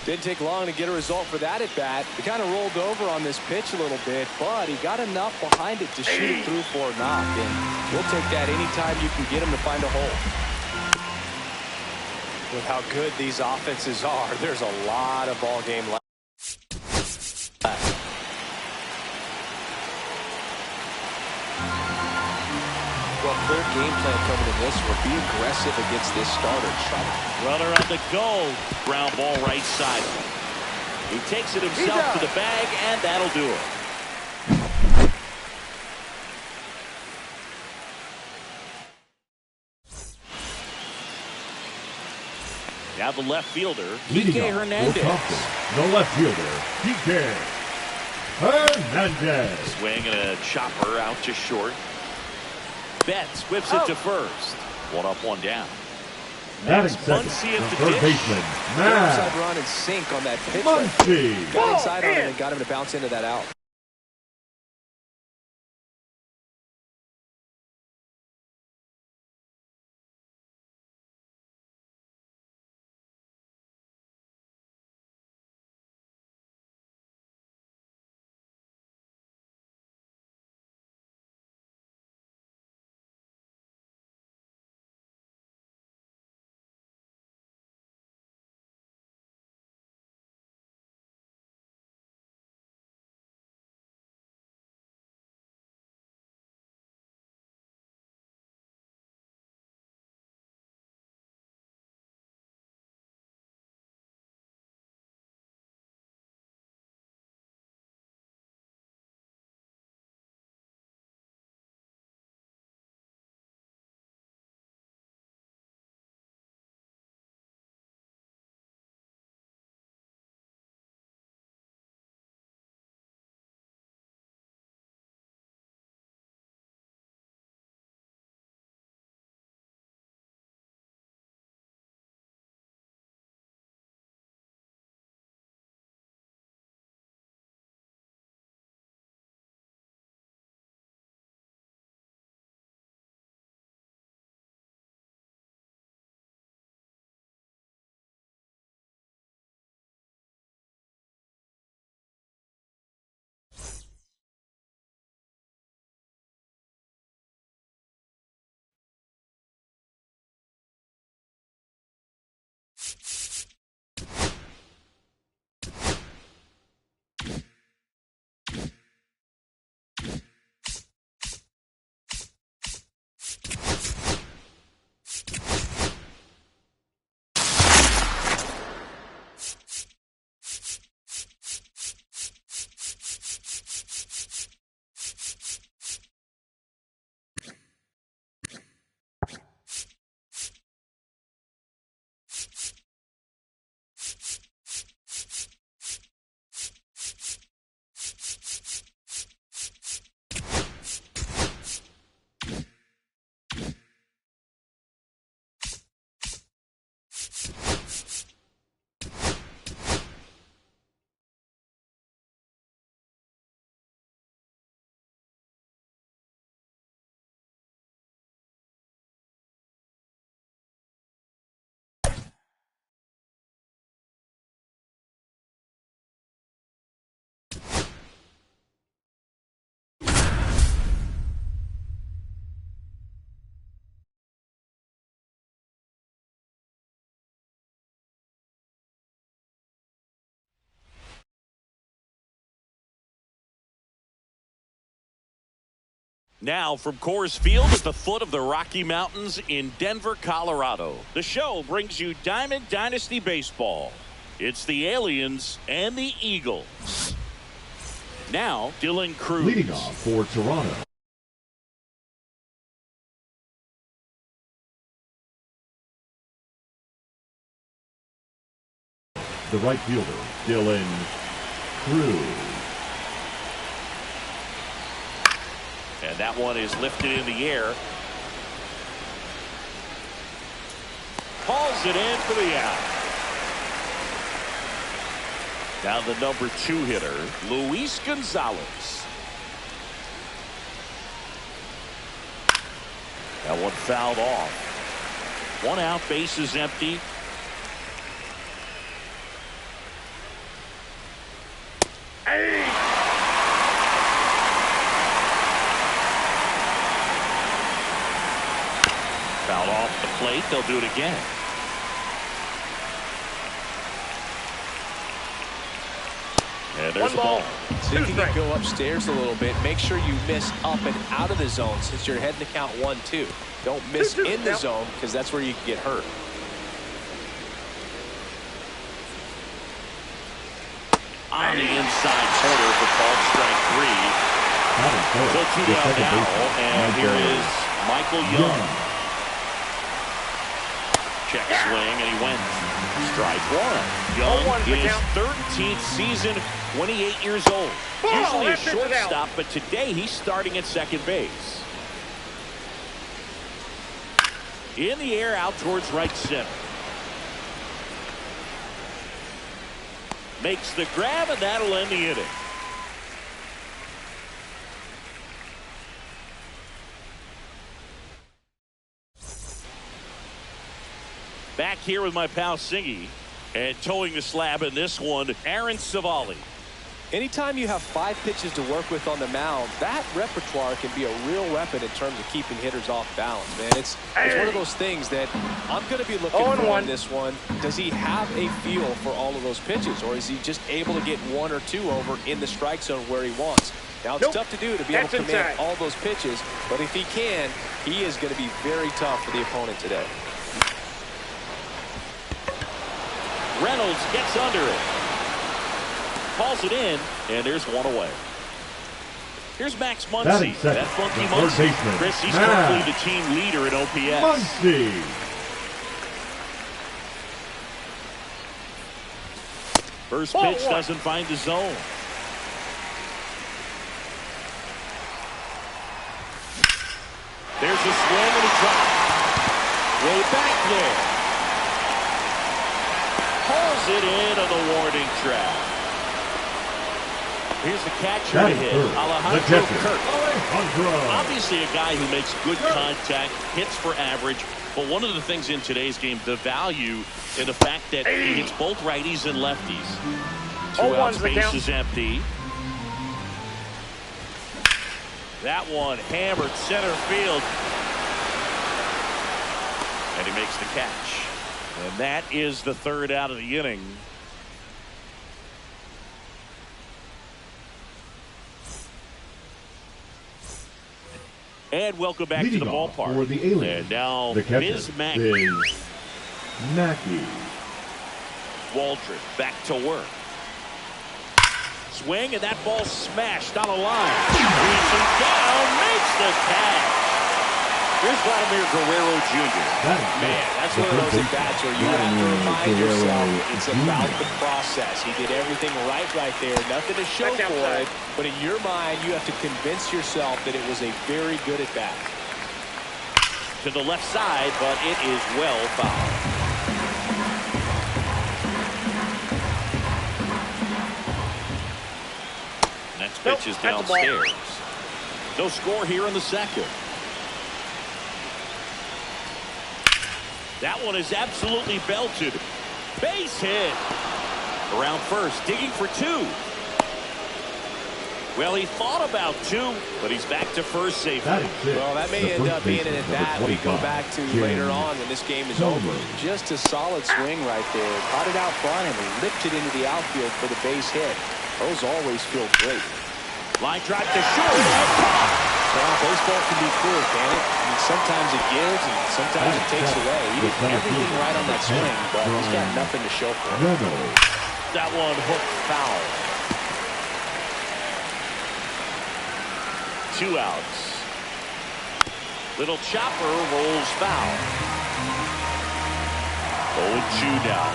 Didn't take long to get a result for that at bat. He kind of rolled over on this pitch a little bit, but he got enough behind it to shoot it through for a knock. And we'll take that anytime you can get him to find a hole. With how good these offenses are, there's a lot of ball game left. Well, clear game plan coming in this one. Be aggressive against this starter. Runner on the go. Ground ball right side. He takes it himself to the bag, and that'll do it. Now the left fielder, Leading PK off Hernandez. for Compton, the left fielder, PK Hernandez. Swing and a chopper out to short. Betts whips it to first. One up, one down. Batting second, Muncy at the the third dish. baseman, Outside Matt run and sink on that pitch. Muncy. Got inside on it and got him to bounce into that out. Now from Coors Field at the foot of the Rocky Mountains in Denver, Colorado. The show brings you Diamond Dynasty Baseball. It's the Aliens and the Eagles. Now, Dylan Cruz. Leading off for Toronto, the right fielder, Dylan Cruz. And that one is lifted in the air. Hauls it in for the out. Now the number 2 hitter, Luis Gonzalez. That one fouled off. 1 out, base is empty. Hey! Fouled off the plate. They'll do it again. And there's 1 the ball. So you 2 can strikes. go upstairs a little bit. Make sure you miss up and out of the zone since you're heading to count 1-2. Don't miss 2-2, in the yep. zone because that's where you can get hurt. On the inside corner for called strike 3. So 2 down now, and here is Michael Young. Check swing, and he went strike 1. Young 0-1 the his count. 13th season, 28 years old. Ball, Usually a that pitch is out. shortstop, but today he's starting at second base. In the air, out towards right center. Makes the grab, and that'll end the inning. Back here with my pal Singy, and towing the slab in this one, Aaron Savali. Anytime you have 5 pitches to work with on the mound, that repertoire can be a real weapon in terms of keeping hitters off balance, man. It's one of those things that I'm going to be looking for in this one. Does he have a feel for all of those pitches, or is he just able to get 1 or 2 over in the strike zone where he wants? Now, it's tough to do to be able to command all those pitches, but if he can, he is going to be very tough for the opponent today. Reynolds gets under it. Calls it in, and there's 1 away. Here's Max Muncy. That funky Muncy. Chris, he's currently the team leader in OPS. Muncy. First pitch doesn't find the zone. There's a swing and a drop. Way back there. Pulls it in on the warning track. Here's the catcher to hit, Alejandro Kirk. Obviously a guy who makes good contact, hits for average, but one of the things in today's game, the value in the fact that he hits both righties and lefties. 2 outs, base is empty. That one hammered center field. And he makes the catch. And that is the 3rd out of the inning. And welcome back to the ballpark. For the alien. And now the catcher Ms. Mackey. is Mackey. Waldron back to work. Swing, and that ball smashed on a line. Reaching down, makes the catch. Here's Vladimir Guerrero Jr. Man, that's one of those at-bats where you have to remind yourself it's about the process. He did everything right there. Nothing to show for it. But in your mind, you have to convince yourself that it was a very good at-bat. To the left side, but it is well fouled. Next pitch is downstairs. No score here in the 2nd. That one is absolutely belted. Base hit. Around first, digging for 2. Well, he thought about 2, but he's back to first safely. Well, that may end up being an at-bat we go back to later on when this game is over. Just a solid swing right there. Caught it out front and lipped it into the outfield for the base hit. Those always feel great. Line drive to short. Well, baseball can be cruel, can it? I mean, sometimes it gives and sometimes it takes away. He did everything right on that swing, but he's got nothing to show for it. That one hooked foul. 2 outs. Little chopper rolls foul. 0-2 now.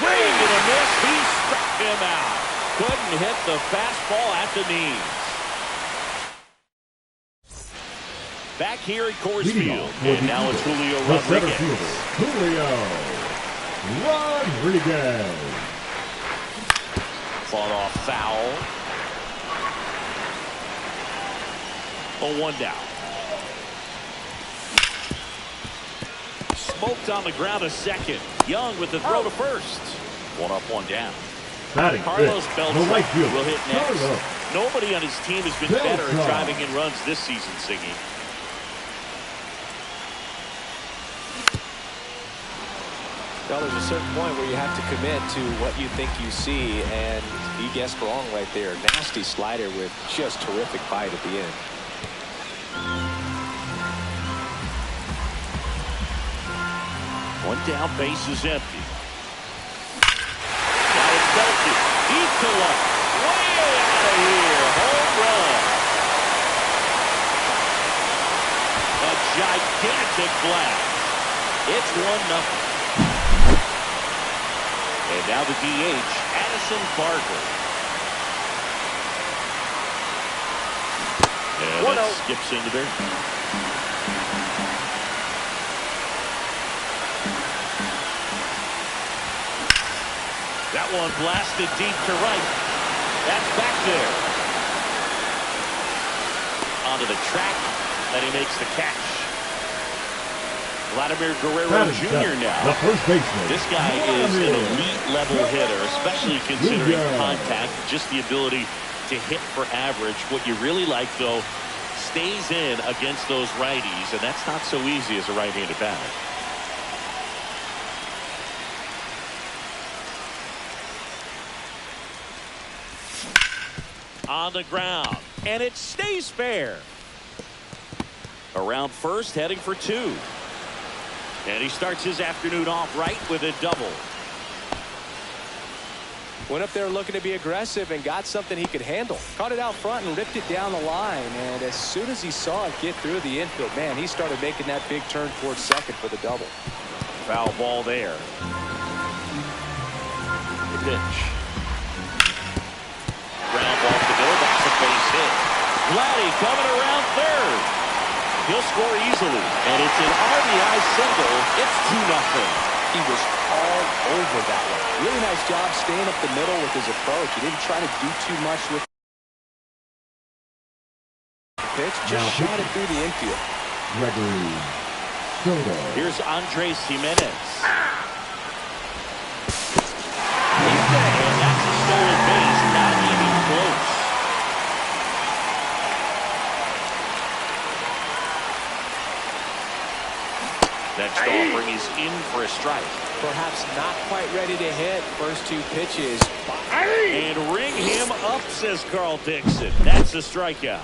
Swing and a miss. He struck him out. Couldn't hit the fastball at the knees. Back here at Coors Field. And now it's Julio Rodriguez. Julio Rodriguez. Fought off foul. 0-1 down. Smoked on the ground a second. Young with the throw to first. 1 up, 1 down. Batting Carlos fifth, Beltran the right fielder, will hit next. Carlos Nobody on his team has been better at driving in runs this season, Siggy. Well, there's a certain point where you have to commit to what you think you see, and he guessed wrong right there. Nasty slider with just terrific bite at the end. One down, base is empty. Got it belted. Deep to left. Way out of here. Home run. A gigantic blast. It's 1-0. And now the DH, Addison Barger. And that skips into there. That one blasted deep to right. That's back there. Onto the track, and he makes the catch. Vladimir Guerrero Jr. now. The first baseman. This guy is an elite-level hitter, especially considering contact, just the ability to hit for average. What you really like, though, stays in against those righties, and that's not so easy as a right-handed batter. On the ground, and it stays fair. Around first, heading for 2. And he starts his afternoon off right with a double. Went up there looking to be aggressive and got something he could handle. Caught it out front and ripped it down the line. And as soon as he saw it get through the infield, man, he started making that big turn towards second for the double. Foul ball there. The pitch. Ground ball to the door. That's a base hit. Vladdy coming around third. He'll score easily, and it's an RBI single. It's 2-0. He was all over that one. Really nice job staying up the middle with his approach. He didn't try to do too much with the pitch. Just shot it through the infield. Gregory Soto. Here's Andres Jimenez. And that's a stolen base. Not even close. Next offering is in for a strike. Perhaps not quite ready to hit. First 2 pitches. And ring him up, says Carl Dixon. That's a strikeout.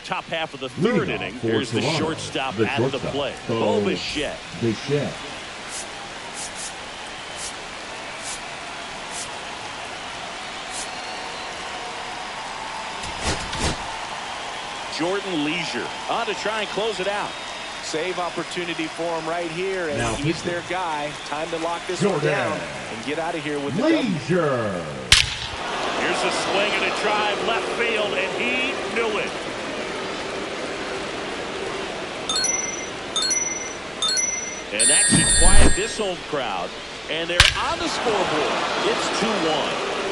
Top half of the third inning. Here's the shortstop at the plate. Bo Bichette. Jordan Leisure on to try and close it out. Save opportunity for him right here, and now he's their guy. Time to lock this one down and get out of here with the Leisure. Here's a swing and a drive left field, and he knew it. And that should quiet this home crowd. And they're on the scoreboard. It's 2-1.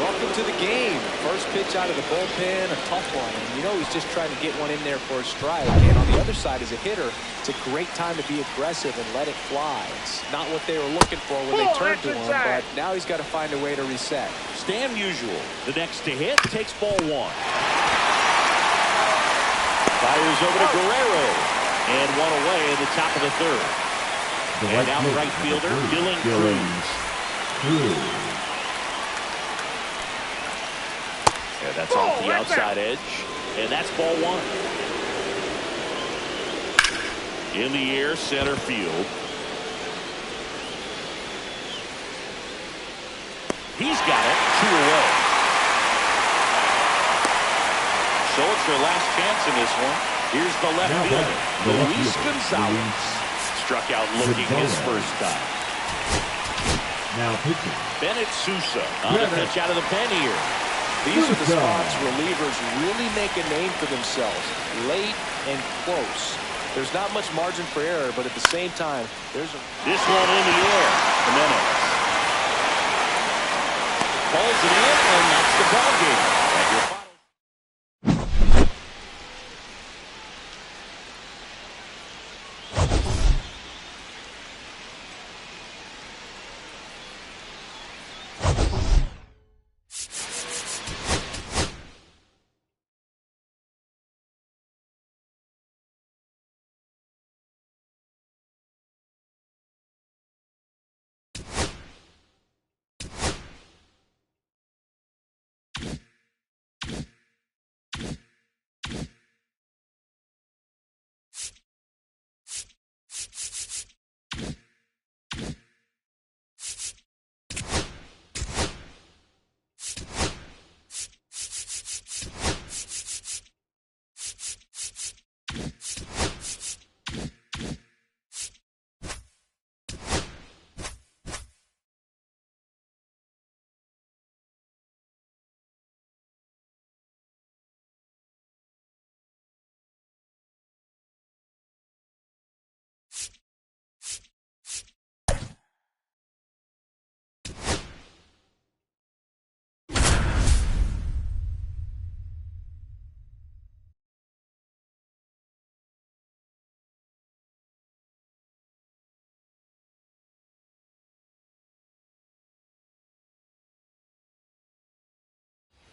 Welcome to the game. First pitch out of the bullpen, a tough one. And you know he's just trying to get one in there for a strike. And on the other side, as a hitter, it's a great time to be aggressive and let it fly. It's not what they were looking for when they turned to him, but now he's got to find a way to reset. Stan Musial, the next to hit, takes ball 1. Fires over to Guerrero. And one away in the top of the third. And now the right fielder, Dylan Cruz. Yeah, that's off the outside edge. And that's ball 1. In the air, center field. He's got it. 2 away. So it's their last chance in this one. Here's the left fielder, Luis Gonzalez. Struck out looking his first time. Now pitching. Bennett Sousa on the pitch out of the pen here. These are the spots relievers really make a name for themselves. Late and close. There's not much margin for error, but at the same time, there's a... This one in the air. Jimenez pulls it in, and that's the ball game. And your final...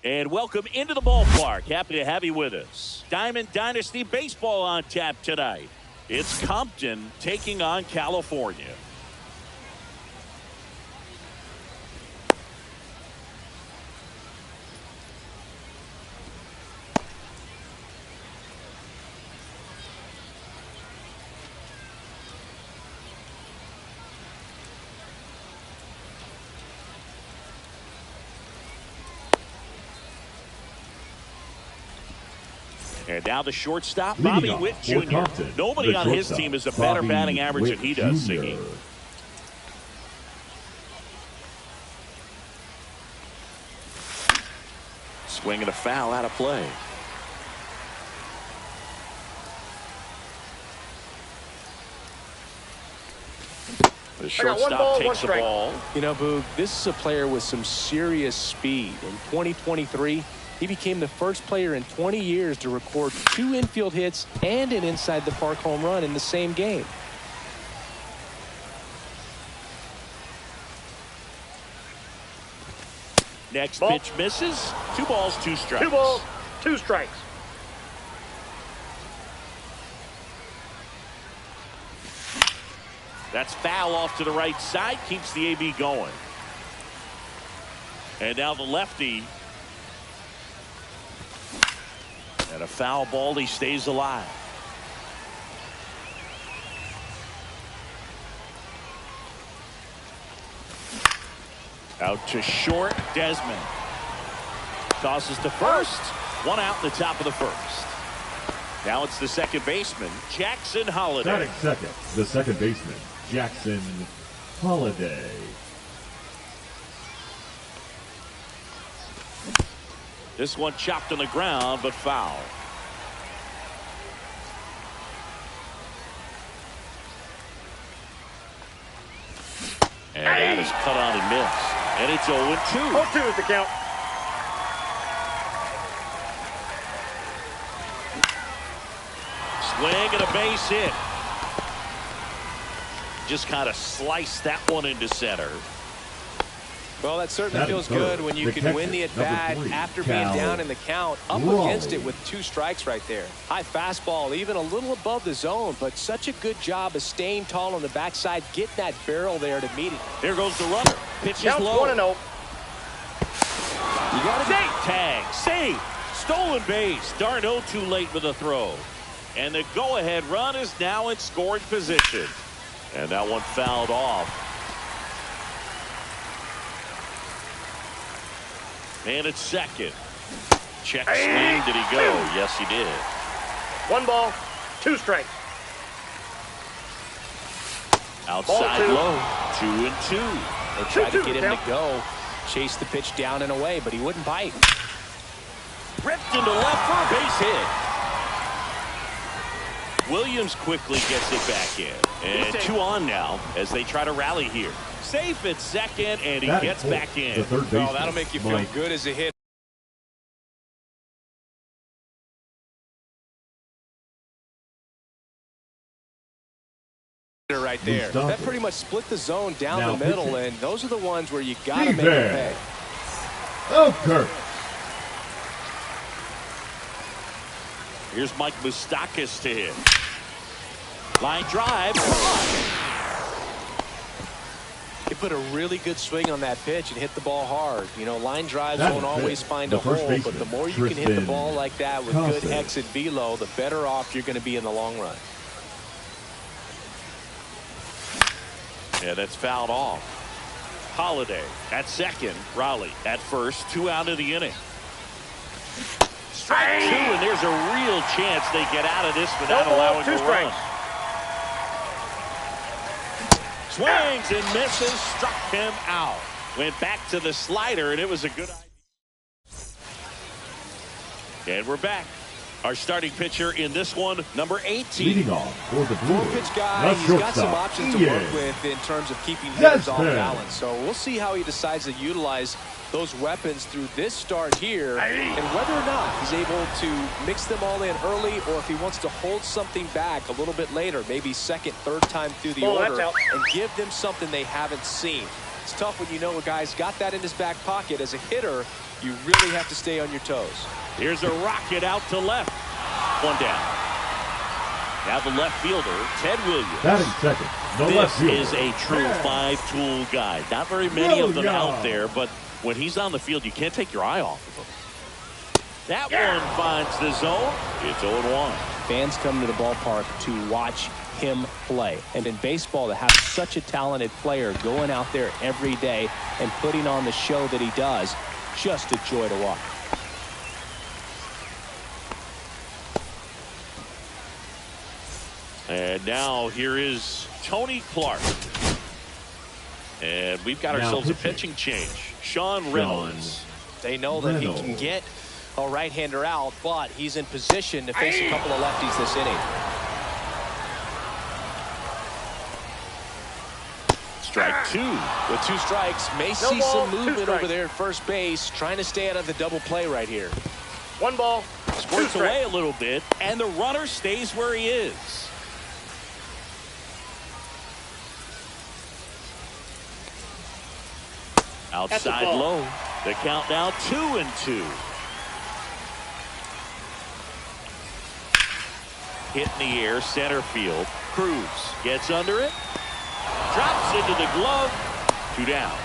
And welcome into the ballpark. Happy to have you with us. Diamond Dynasty Baseball on tap tonight. It's Compton taking on California. And now the shortstop, Bobby Witt Jr. Nobody on his team has a better batting average than he does, Siggy. Swing and a foul out of play. The shortstop takes the ball. You know, Boog, this is a player with some serious speed. In 2023, he became the first player in 20 years to record 2 infield hits and an inside the park home run in the same game. Next pitch misses. 2 balls, 2 strikes. 2 balls, 2 strikes. That's foul off to the right side. Keeps the AB going. And now the lefty. And a foul ball. He stays alive. Out to short. Desmond tosses to first. 1 out in the top of the first. Now it's the second baseman, Jackson Holliday. Batting second, the second baseman, Jackson Holliday. This one chopped on the ground, but foul. And that is cut on and missed. And it's 0-2. 0-2 is the count. Swing and a base hit. Just kind of sliced that one into center. Well, that certainly feels good when you can win the at-bat after being down in the count, up against it with 2 strikes right there. High fastball, even a little above the zone, but such a good job of staying tall on the backside, getting that barrel there to meet it. There goes the runner. Pitch is low. 1-0. You got to tag, save, stolen base. Darno too late with the throw. And the go-ahead run is now in scoring position. And that one fouled off. And it's second. Check swing. Did he go? Yes, he did. 1 ball, 2 strikes. Outside low. 2-2. They tried to get him to go, chase the pitch down and away, but he wouldn't bite. Ripped into left for a base hit. Williams quickly gets it back in. And 2 on now as they try to rally here. Safe at second, and he gets back in. The third baseman, that'll make you feel good as a hit. Right there. That pretty much split the zone down the middle, and those are the ones where you got to make it pay. Okay. Here's Mike Moustakas to hit. Line drive. He put a really good swing on that pitch and hit the ball hard. You know, line drives won't always find a hole, but the more you can hit the ball like that with good exit velo, the better off you're going to be in the long run. Yeah, that's fouled off. Holiday at second. Raleigh at first. 2 out of the inning. Strike 2, and there's a real chance they get out of this without allowing a run. Swings and misses. Struck him out. Went back to the slider, and it was a good idea. And we're back. Our starting pitcher in this one, number 18. Leading off for the Blue. 4-pitch guy. He's got some options to work with in terms of keeping hitters off balance. So we'll see how he decides to utilize those weapons through this start here, and whether or not he's able to mix them all in early, or if he wants to hold something back a little bit later, maybe second, third time through the order, and give them something they haven't seen. It's tough when you know a guy's got that in his back pocket. As a hitter, you really have to stay on your toes. Here's a rocket out to left. 1 down. Now the left fielder, Ted Williams. Batting second. This is a true 5-tool guy. Not very many of them out there, but when he's on the field, you can't take your eye off of him. That one finds the zone. It's 0-1. Fans come to the ballpark to watch him play. And in baseball, to have such a talented player going out there every day and putting on the show that he does, just a joy to watch. And now here is Tony Clark. And we've got ourselves a pitching change. Sean Reynolds. They know that he can get a right-hander out, but he's in position to face a couple of lefties this inning. Strike 2. With 2 strikes, may see some movement over there at first base, trying to stay out of the double play right here. 1 ball. Squirts away a little bit, and the runner stays where he is. Outside low. The count now 2-2. Hit in the air, center field. Cruz gets under it. Drops into the glove. 2 down.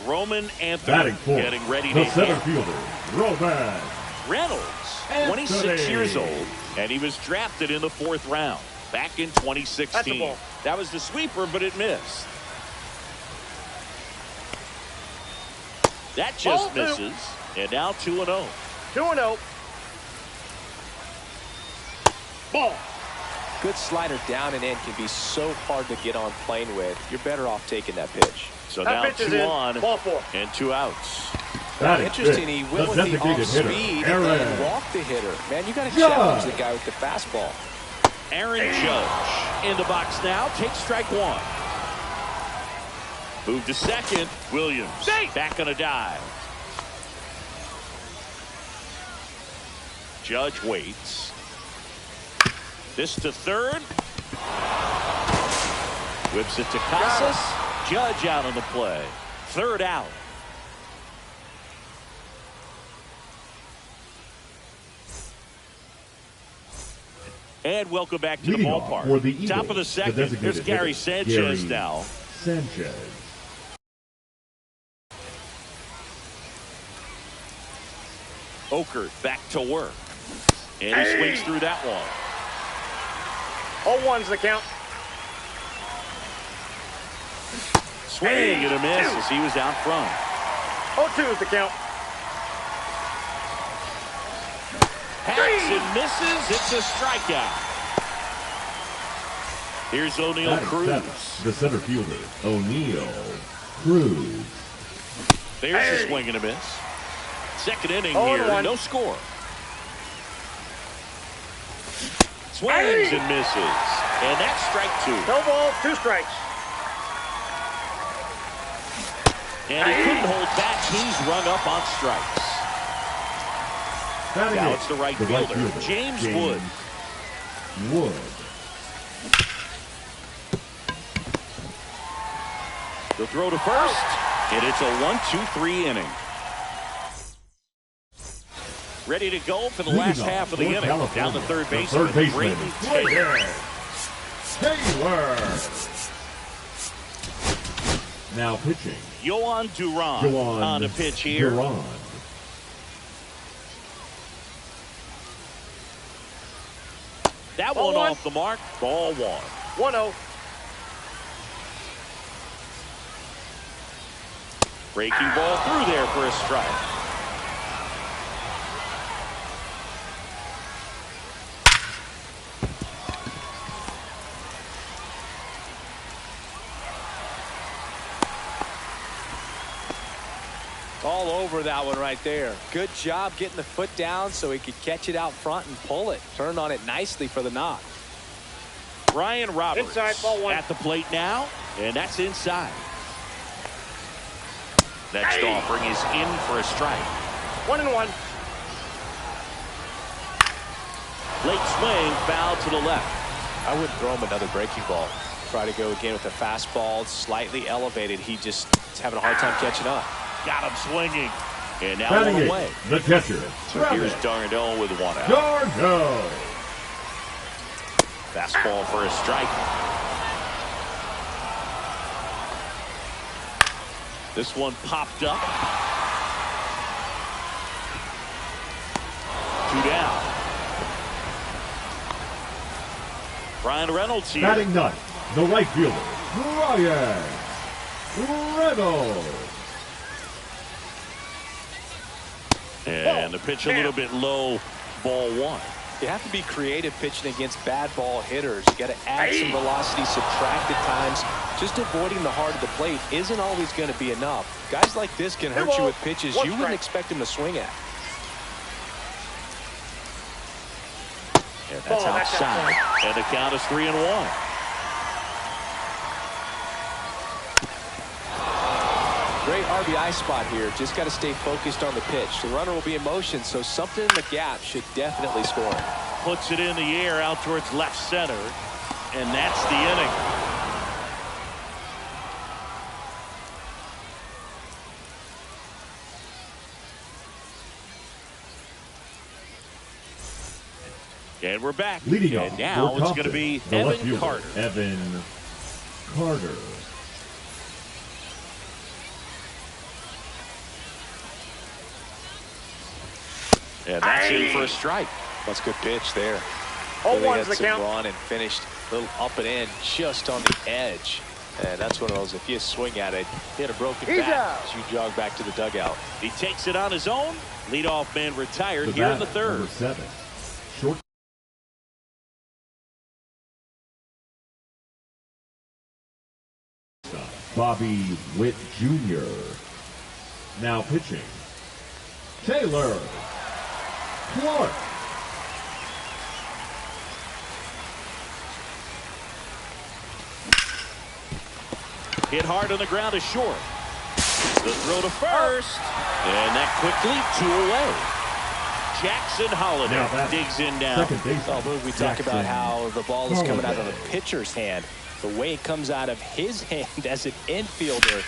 Roman Anthony getting ready to hit. The center fielder, Roman Reynolds, 26 years old, and he was drafted in the 4th round back in 2016. That was the sweeper, but it missed. That just misses, and now 2-0. 2-0. Ball. Good slider down and in can be so hard to get on plane with. You're better off taking that pitch. So now 2 on and 2 outs. Interesting, he went with the off-speed and walked the hitter. Man, you got to challenge the guy with the fastball. Aaron Judge in the box now. Takes strike 1. Move to second. Williams back on a dive. Judge waits. This to third. Whips it to Casas. Judge out on the play. 3rd out. And welcome back to the ballpark. Top of the second. Here's Gary Sanchez now. Sanchez. Okert back to work. And he swings through that one. 0-1's the count. Swing and a miss as he was out front. 0-2's the count. Hacks and misses. It's a strikeout. Here's O'Neal Cruz. The center fielder, O'Neal. Cruz. There's a swing and a miss. Second inning here, 0-1. no score. Swings and misses. And that's strike two. No ball, 2 strikes. And he couldn't hold back. He's rung up on strikes. Now it's the right fielder, James Wood. The throw to first, and it's a 1-2-3 inning. Ready to go for the last half of the inning. Down the third baseman, Ranken Taylor. Now pitching. Yohan Duran on the pitch here. That one off the mark. Ball 1. 1-0. Breaking ball through there for a strike. All over that one right there. Good job getting the foot down so he could catch it out front and pull it. Turned on it nicely for the knock. Ryan Roberts Inside, ball 1. at the plate now, and that's inside. Next offering is in for a strike. 1-1. Late swing, foul to the left. I wouldn't throw him another breaking ball. Try to go again with a fastball, slightly elevated. He just is having a hard time catching up. Got him swinging. And now Batting one eight, away. the catcher. So here's Darnell with 1 out. Darnell. Fastball for a strike. This one popped up. 2 down. Brian Reynolds here. Batting ninth, the right fielder. Brian Reynolds. And the pitch a little bit low, ball 1. You have to be creative pitching against bad ball hitters. You got to add some velocity, subtract at times. Just avoiding the heart of the plate isn't always going to be enough. Guys like this can hurt you with pitches you wouldn't expect him to swing at. And that's outside. And the count is 3-1. Great RBI spot here. Just got to stay focused on the pitch. The runner will be in motion, so something in the gap should definitely score. Puts it in the air out towards left center. And that's the inning. And we're back. Leading and off, now for it's going to be the left Evan fielder, Carter. Evan Carter. And that's in for a strike. That's a good pitch there. 0-1's the some count. run and finished a little up and in just on the edge. And that's one of those, if you swing at it, hit a broken bat as you jog back to the dugout. He takes it on his own. Leadoff man retired The here in bat, the third. number 7. Short. Bobby Witt Jr. Now pitching. Taylor Clark. Hit hard on the ground is short. The throw to first. And that quickly 2 away. Jackson Holiday digs in now. Well, we talk about how the ball is coming out of the pitcher's hand. The way it comes out of his hand as an infielder.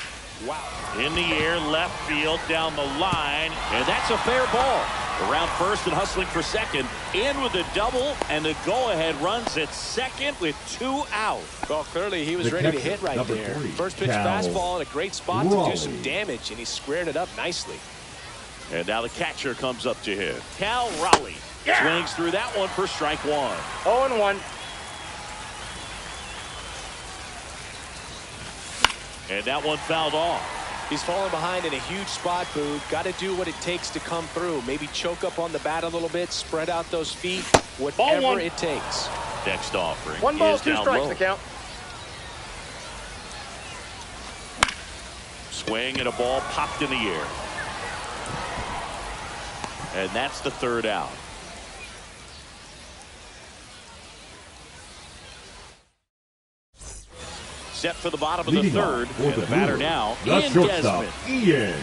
Wow. In the air, left field, down the line. And that's a fair ball. Around first and hustling for second. In with a double, and the go-ahead runs at second with 2 out. Well, clearly he was ready to hit right there. First pitch fastball in a great spot to do some damage, and he squared it up nicely. And now the catcher comes up to him. Cal Raleigh swings through that one for strike 1. 0-1. And that one fouled off. He's falling behind in a huge spot, Boog. Got to do what it takes to come through. Maybe choke up on the bat a little bit, spread out those feet, whatever it takes. Next offering 1 ball, is 2 down strikes low. the count. Swing and a ball popped in the air. And that's the third out. Set for the bottom of the Leading third. off And for the batter Brewers, now, the Ian shortstop, Desmond. Ian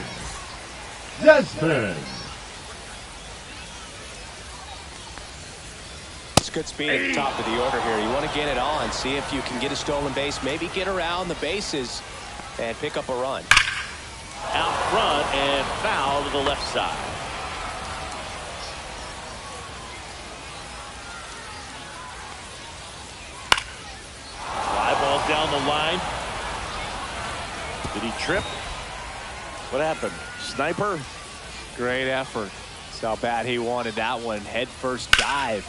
Desmond. It's good speed at the top of the order here. You want to get it on, see if you can get a stolen base, maybe get around the bases and pick up a run. Out front and foul to the left side. Fly ball down the line. Did he trip? What happened? Sniper? Great effort. That's how bad he wanted that one. Head first dive.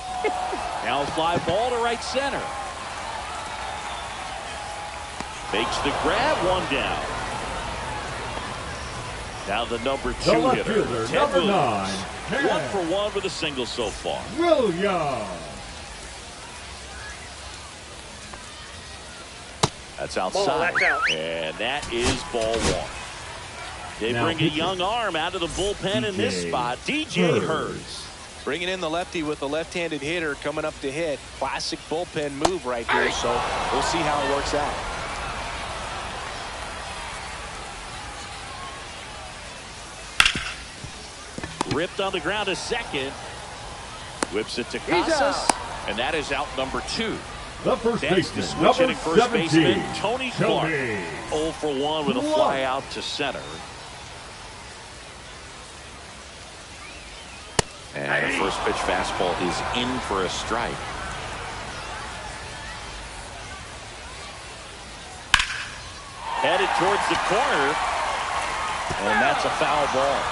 Now fly ball to right center. Makes the grab, one down. Now the number The two left hitter, fielder, Ted number Williams. 9, 1 Ted for 1 with a single so far. Williams. That's outside. That's out. And that is ball 1. They Now bring a pitching. young arm out of the bullpen in this DJ spot. DJ Hurts. Hurts. Bringing in the lefty with the left-handed hitter coming up to hit. Classic bullpen move right here, so we'll see how it works out. Ripped on the ground to second. Whips it to Casas. And that is out number 2. The first That's the baseman, switch number hitting first 17, baseman, Tony Clark. 0 for 1 with a fly out to center. And the first pitch fastball is in for a strike. Headed towards the corner. And that's a foul ball.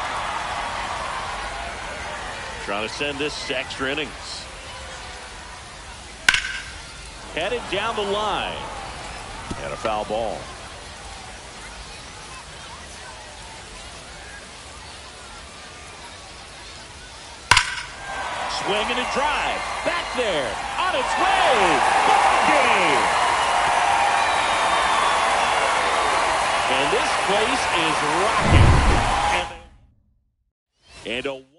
Trying to send this to extra innings. Headed down the line. And a foul ball. Swing and a drive. Back there. On its way. Ball game. And this place is rocking. And a